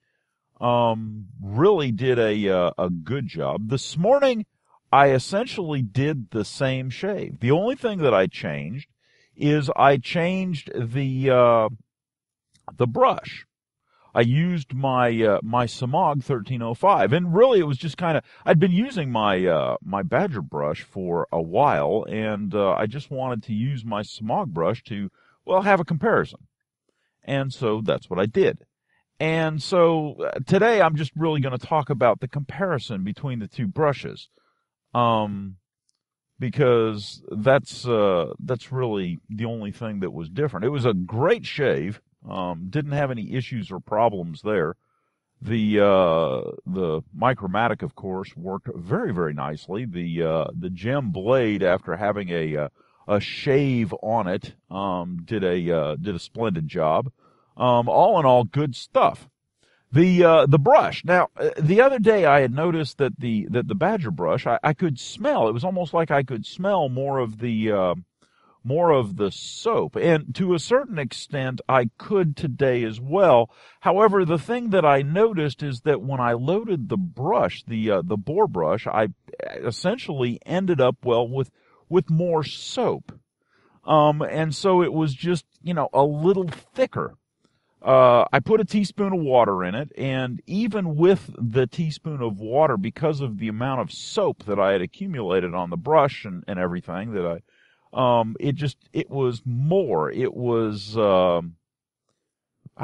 Really did a good job. This morning, I essentially did the same shave. The only thing that I changed is I changed the brush. I used my Samog 1305, and really it was just kind of, I'd been using my Badger brush for a while, and I just wanted to use my Samog brush to, have a comparison. And so that's what I did. And so today I'm just really going to talk about the comparison between the two brushes. Because that's really the only thing that was different. It was a great shave. Didn't have any issues or problems there. The Micromatic, of course, worked very, very nicely. The gem blade, after having a shave on it, did a splendid job. All in all, good stuff. The brush. Now, the other day I had noticed that the Badger brush, I could smell. It was almost like I could smell more of the soap. And to a certain extent, I could today as well. However, the thing that I noticed is that when I loaded the brush, the boar brush, I essentially ended up, with more soap. And so it was just, a little thicker. I put a teaspoon of water in it, and even with the teaspoon of water, because of the amount of soap that I had accumulated on the brush and everything, that it was more. It was, I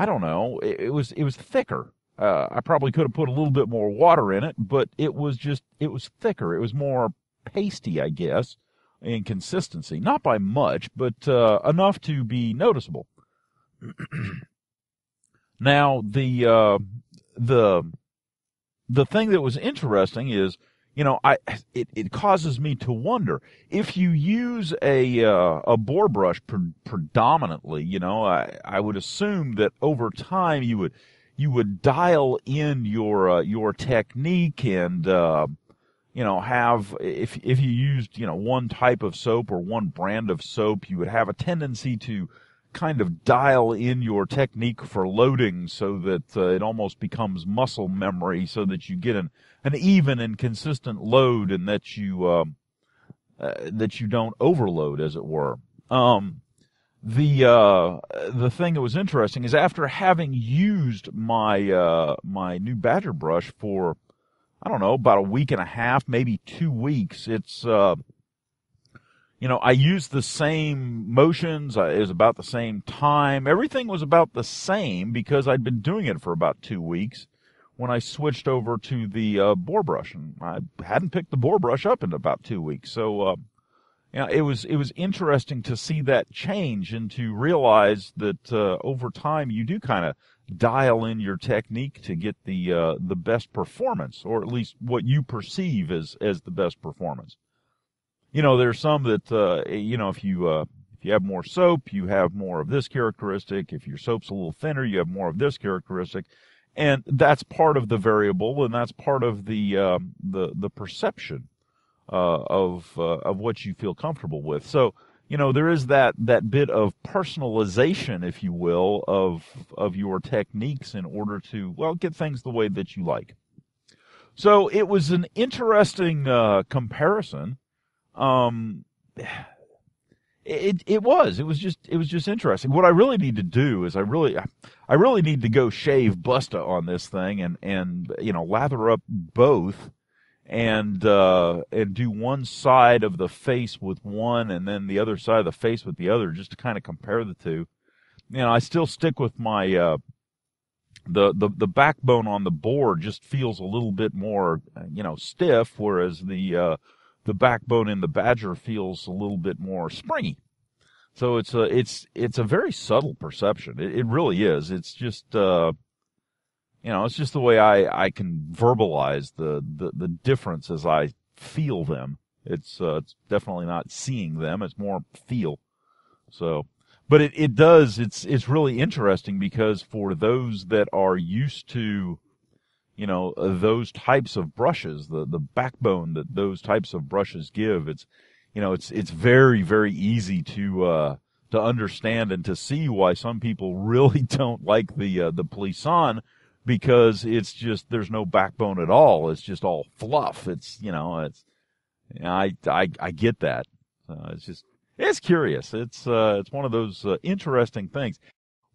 don't know, it was thicker. I probably could have put a little bit more water in it, but it was thicker. It was more pasty, I guess, in consistency. Not by much, but enough to be noticeable. Now, the thing that was interesting is, it causes me to wonder if you use a boar brush predominantly. I would assume that over time you would dial in your technique and have, if you used one type of soap or one brand of soap, you would have a tendency to kind of dial in your technique for loading so that it almost becomes muscle memory, so that you get an even and consistent load, and that you don't overload, as it were. The thing that was interesting is, after having used my my new Badger brush for, I don't know, about a week and a half, maybe 2 weeks, it's I used the same motions. It was about the same time. Everything was about the same because I'd been doing it for about 2 weeks when I switched over to the boar brush, and I hadn't picked the boar brush up in about 2 weeks. So, it was interesting to see that change, and to realize that over time you do kind of dial in your technique to get the best performance, or at least what you perceive as the best performance. There's some that, if you have more soap, you have more of this characteristic. If your soap's a little thinner, you have more of this characteristic. And that's part of the variable, and that's part of the perception, of what you feel comfortable with. So, there is that bit of personalization, if you will, of your techniques in order to, get things the way that you like. So it was an interesting, comparison. It was just interesting. What I really need to do is I really need to go shave Busta on this thing, and lather up both, and do one side of the face with one, and then the other side of the face with the other, just to kind of compare the two. I still stick with my the backbone on the board just feels a little bit more stiff, whereas the backbone in the Badger feels a little bit more springy. So it's a very subtle perception. It really is. It's just it's just the way I can verbalize the difference as I feel them. It's definitely not seeing them. It's more feel. So, but it's really interesting, because for those that are used to those types of brushes, the backbone that those types of brushes give, it's very, very easy to understand and to see why some people really don't like the Plisson, because it's just, there's no backbone at all. It's just all fluff. I get that. It's curious. It's one of those interesting things.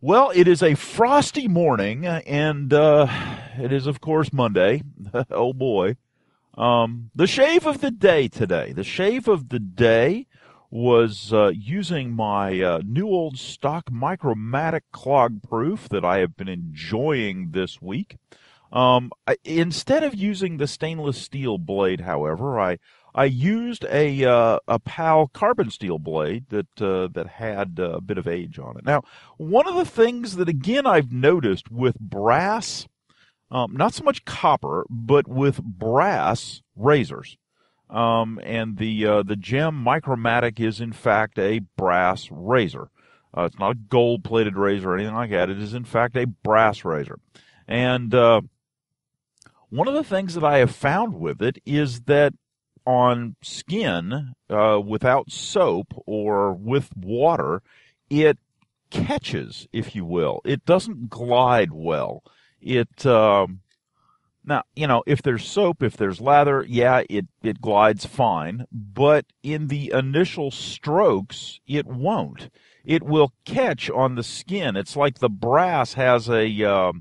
Well, it is a frosty morning, and it is, of course, Monday. Oh, boy. The shave of the day today. The shave of the day was using my new old stock Micromatic clog proof that I have been enjoying this week. Instead of using the stainless steel blade, however, I used a PAL carbon steel blade that had a bit of age on it. Now, one of the things that, again, I've noticed with brass, not so much copper, but with brass razors, and the gem Micromatic is, in fact, a brass razor. It's not a gold-plated razor or anything like that. It is, in fact, a brass razor. And one of the things that I have found with it is that on skin, without soap or with water, it catches, if you will. It doesn't glide well. Now, if there's soap, if there's lather, yeah, it glides fine, but in the initial strokes, it won't. It will catch on the skin. It's like the brass has a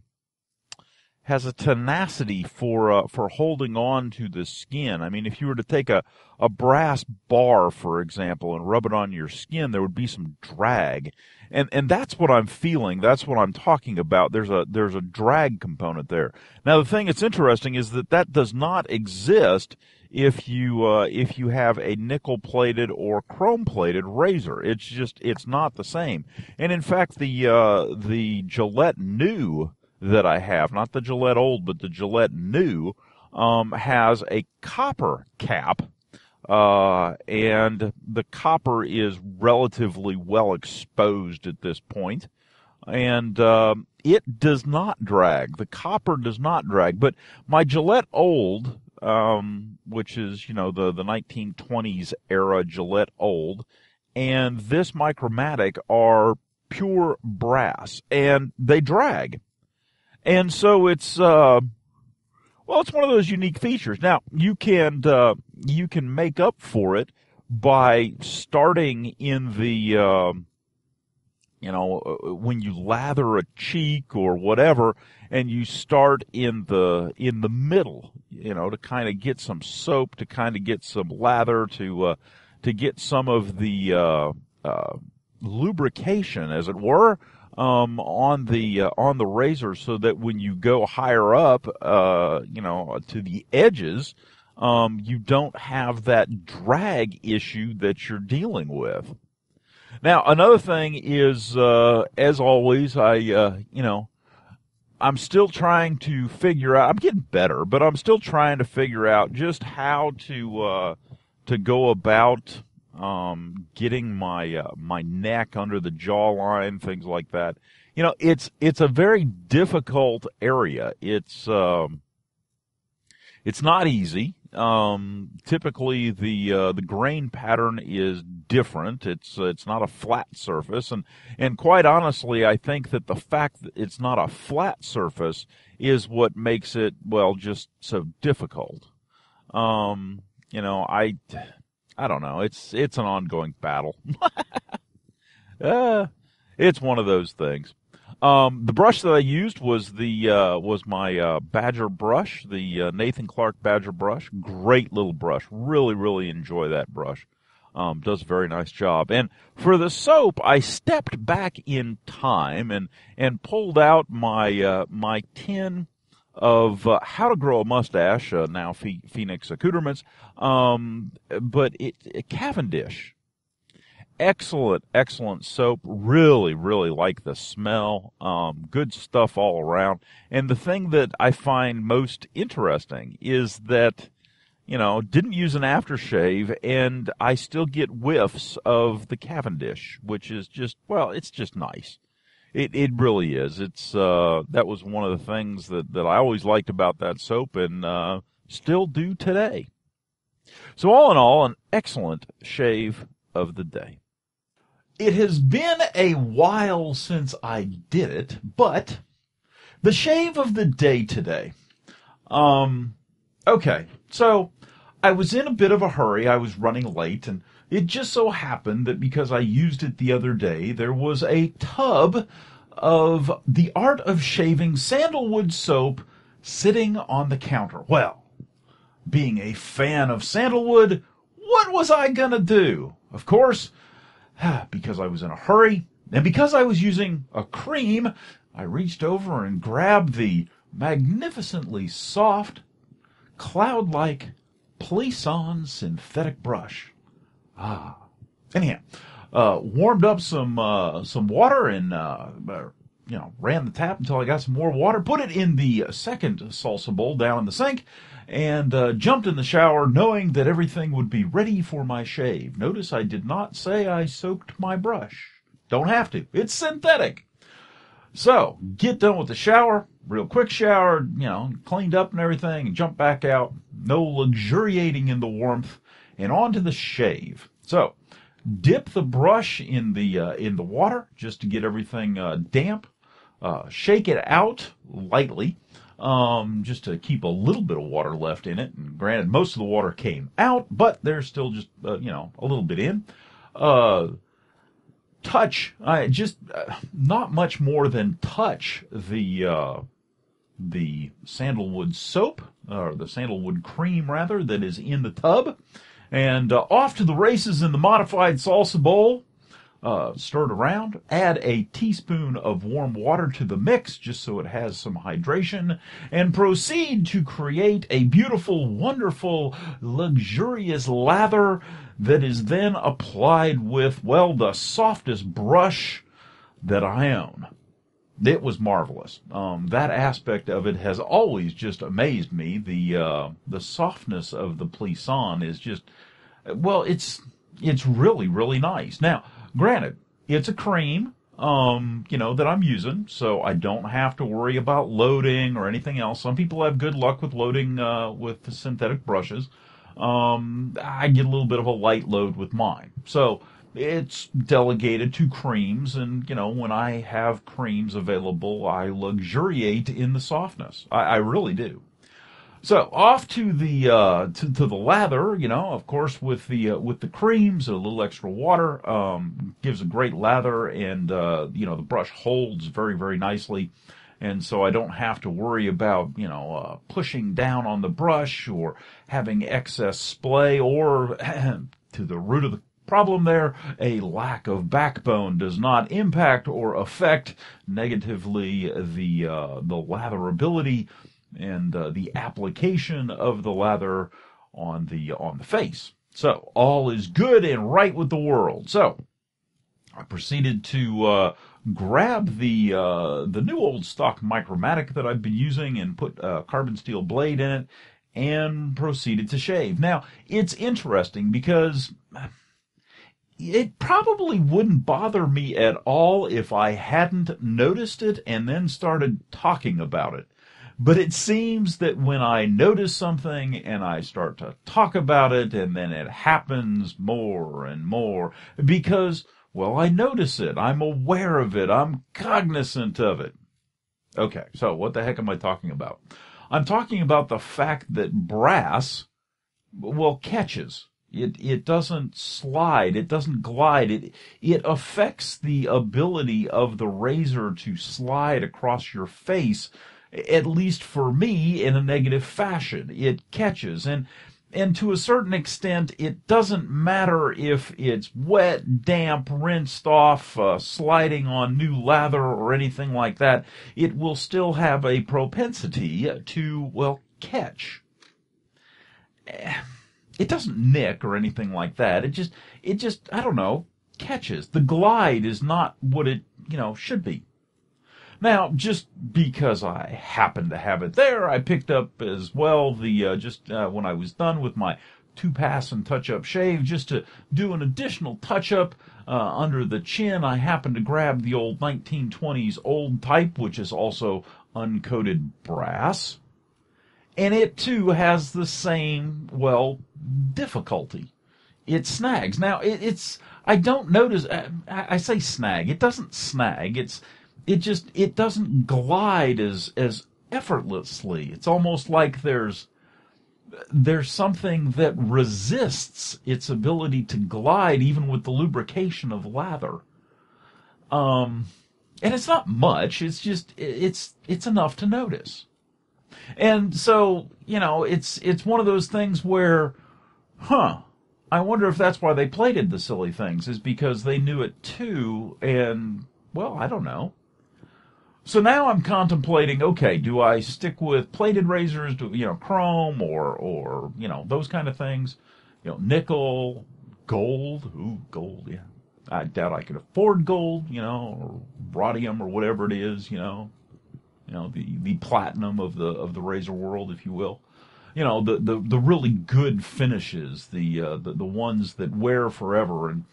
tenacity for holding on to the skin. I mean, if you were to take a brass bar, for example, and rub it on your skin, there would be some drag. And that's what I'm feeling. That's what I'm talking about. There's a drag component there. Now, the thing that's interesting is that does not exist if you have a nickel-plated or chrome-plated razor. It's not the same. And in fact, the Gillette New that I have, not the Gillette Old, but the Gillette New, has a copper cap, and the copper is relatively well exposed at this point, and it does not drag. The copper does not drag, but my Gillette Old, which is, the 1920s era Gillette Old, and this Micromatic are pure brass, and they drag. And so it's it's one of those unique features. Now, you can make up for it by starting in the when you lather a cheek or whatever, and you start in the middle, to kind of get some soap, to kind of get some lather, to get some of the lubrication, as it were, on the razor, so that when you go higher up, to the edges, you don't have that drag issue that you're dealing with. Now, another thing is, as always, I'm still trying to figure out, I'm getting better, but I'm still trying to figure out just how to go about, getting my neck under the jawline, things like that. It's a very difficult area. It's not easy. Typically the grain pattern is different. It's not a flat surface, and quite honestly, I think that the fact that it's not a flat surface is what makes it, just so difficult. I don't know. It's an ongoing battle. It's one of those things. The brush that I used was my Badger brush, the Nathan Clark Badger brush. Great little brush. Really, really enjoy that brush. Does a very nice job. And for the soap, I stepped back in time and pulled out my tin of How to Grow a Mustache, now Phoenix Accoutrements, but Cavendish. Excellent soap. Really, really like the smell. Good stuff all around. And the thing that I find most interesting is that, didn't use an aftershave, and I still get whiffs of the Cavendish, which is just, it's just nice. It really is. It's that was one of the things that I always liked about that soap, and still do today. So all in all, an excellent shave of the day. It has been a while since I did it, but the shave of the day today. Okay, so I was in a bit of a hurry. I was running late, and it just so happened that because I used it the other day, there was a tub of the Art of Shaving sandalwood soap sitting on the counter. Well, being a fan of sandalwood, what was I gonna do? Of course, because I was in a hurry, and because I was using a cream, I reached over and grabbed the magnificently soft, cloud-like Plisson synthetic brush. Anyhow, warmed up some water and ran the tap until I got some more water. Put it in the second salsa bowl down in the sink, and jumped in the shower knowing that everything would be ready for my shave. Notice I did not say I soaked my brush. Don't have to. It's synthetic. So, get done with the shower, real quick shower, cleaned up and everything, and jump back out. No luxuriating in the warmth, and on to the shave. So, dip the brush in the water just to get everything damp. Shake it out lightly, just to keep a little bit of water left in it. And granted, most of the water came out, but there's still just a little bit in. Touch, not much more than touch the sandalwood soap, or the sandalwood cream rather, that is in the tub, and off to the races in the modified salsa bowl. Stir it around, add a teaspoon of warm water to the mix just so it has some hydration, and proceed to create a beautiful, wonderful, luxurious lather that is then applied with, the softest brush that I own. It was marvelous. That aspect of it has always just amazed me. The softness of the Plisson is just, it's really, really nice. Now, granted, it's a cream, that I'm using, so I don't have to worry about loading or anything else. Some people have good luck with loading with the synthetic brushes. I get a little bit of a light load with mine. So it's delegated to creams, and, when I have creams available, I luxuriate in the softness. I really do. So off to the to the lather, of course, with the creams, a little extra water gives a great lather, and the brush holds very, very nicely, and so I don't have to worry about pushing down on the brush or having excess splay, or to the root of the problem there, a lack of backbone does not impact or affect negatively the latherability and the application of the lather on the face. So all is good and right with the world. So I proceeded to grab the new old stock Micromatic that I've been using and put a carbon steel blade in it and proceeded to shave. Now, it's interesting because it probably wouldn't bother me at all if I hadn't noticed it and then started talking about it. But it seems that when I notice something and I start to talk about it, and then it happens more and more because, well, I notice it, I'm aware of it, I'm cognizant of it. Okay, so what the heck am I talking about? I'm talking about the fact that brass, well, catches. It doesn't slide, it doesn't glide, it affects the ability of the razor to slide across your face, at least for me, in a negative fashion. It catches, and to a certain extent, it doesn't matter if it's wet, damp, rinsed off, sliding on new lather or anything like that. It will still have a propensity to, well, catch. It doesn't nick or anything like that. It just, I don't know, catches. The glide is not what it, should be. Now, just because I happen to have it there, I picked up as well the, when I was done with my 2-pass and touch-up shave, just to do an additional touch-up under the chin, I happened to grab the old 1920s old type, which is also uncoated brass. And it, too, has the same, well, difficulty. It snags. Now, I don't notice, I say snag. It doesn't snag. It doesn't glide as effortlessly. It's almost like there's something that resists its ability to glide even with the lubrication of lather. And it's not much. It's just, it's enough to notice. And so, it's one of those things where, I wonder if that's why they plated the silly things, is because they knew it too, and, well, I don't know. So now I'm contemplating, okay, do I stick with plated razors, chrome or those kind of things, nickel, gold, gold, yeah. I doubt I could afford gold, or rhodium or whatever it is, the platinum of the razor world, if you will. The really good finishes, the ones that wear forever and,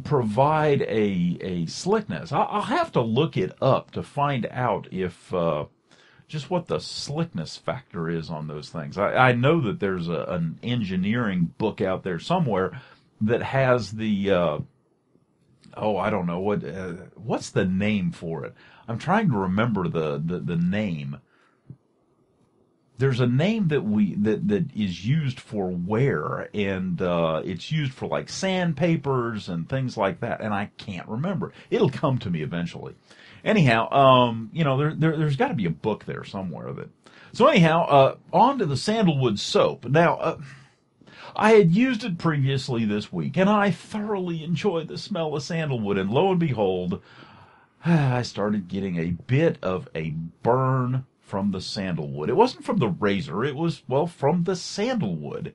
provide a slickness. I'll have to look it up to find out if, just what the slickness factor is on those things. I know that there's an engineering book out there somewhere that has the, I don't know, what's the name for it? I'm trying to remember the name. There's a name that is used for wear, and it's used for like sandpapers and things like that, and I can't remember. It'll come to me eventually. Anyhow, there's got to be a book there somewhere of it. So anyhow, on to the sandalwood soap. Now, I had used it previously this week, and I thoroughly enjoyed the smell of sandalwood, and lo and behold, I started getting a bit of a burn from the sandalwood. It wasn't from the razor, it was, well, from the sandalwood.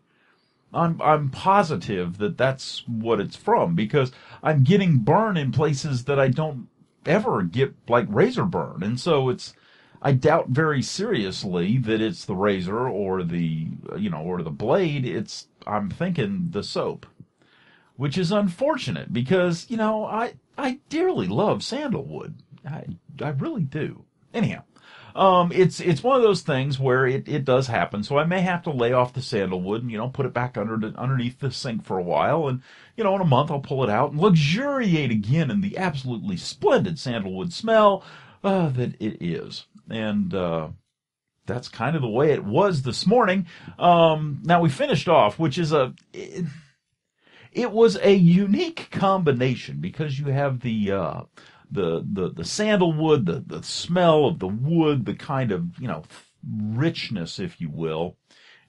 I'm positive that that's what it's from, because I'm getting burn in places that I don't ever get, like, razor burn. And so I doubt very seriously that it's the razor or the blade. I'm thinking the soap, which is unfortunate because, I dearly love sandalwood. I really do. anyhow, it's one of those things where it does happen. So I may have to lay off the sandalwood and, put it back underneath the sink for a while. And, in a month I'll pull it out and luxuriate again in the absolutely splendid sandalwood smell that it is. And that's kind of the way it was this morning. Now we finished off, which is it was a unique combination because you have the sandalwood, the smell of the wood, the kind of, richness, if you will.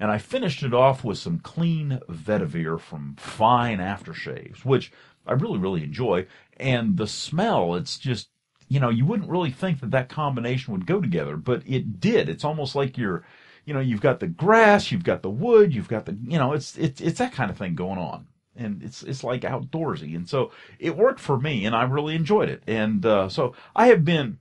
And I finished it off with some clean vetiver from Fine Aftershaves, which I really, really enjoy. And the smell, it's just, you wouldn't really think that combination would go together, but it did. It's almost like you've got the grass, you've got the wood, you've got the, it's that kind of thing going on. And it's like outdoorsy. And so it worked for me, and I really enjoyed it. And so I have been,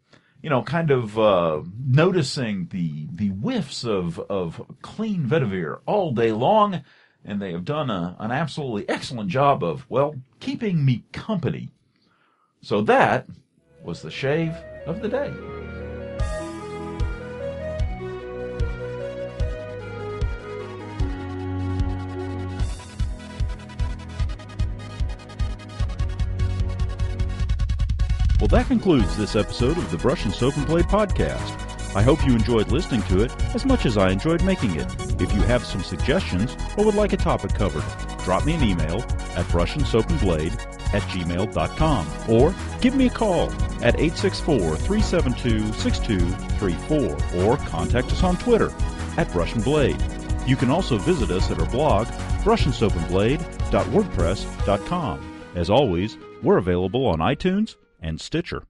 kind of noticing the whiffs of clean vetiver all day long, and they have done an absolutely excellent job of, keeping me company. So that was the shave of the day. Well, that concludes this episode of the Brush and Soap and Blade Podcast. I hope you enjoyed listening to it as much as I enjoyed making it. If you have some suggestions or would like a topic covered, drop me an email at brushandsoapandblade@gmail.com or give me a call at 864-372-6234 or contact us on Twitter at BrushnBlade. You can also visit us at our blog, brushandsoapandblade.wordpress.com. As always, we're available on iTunes and Stitcher.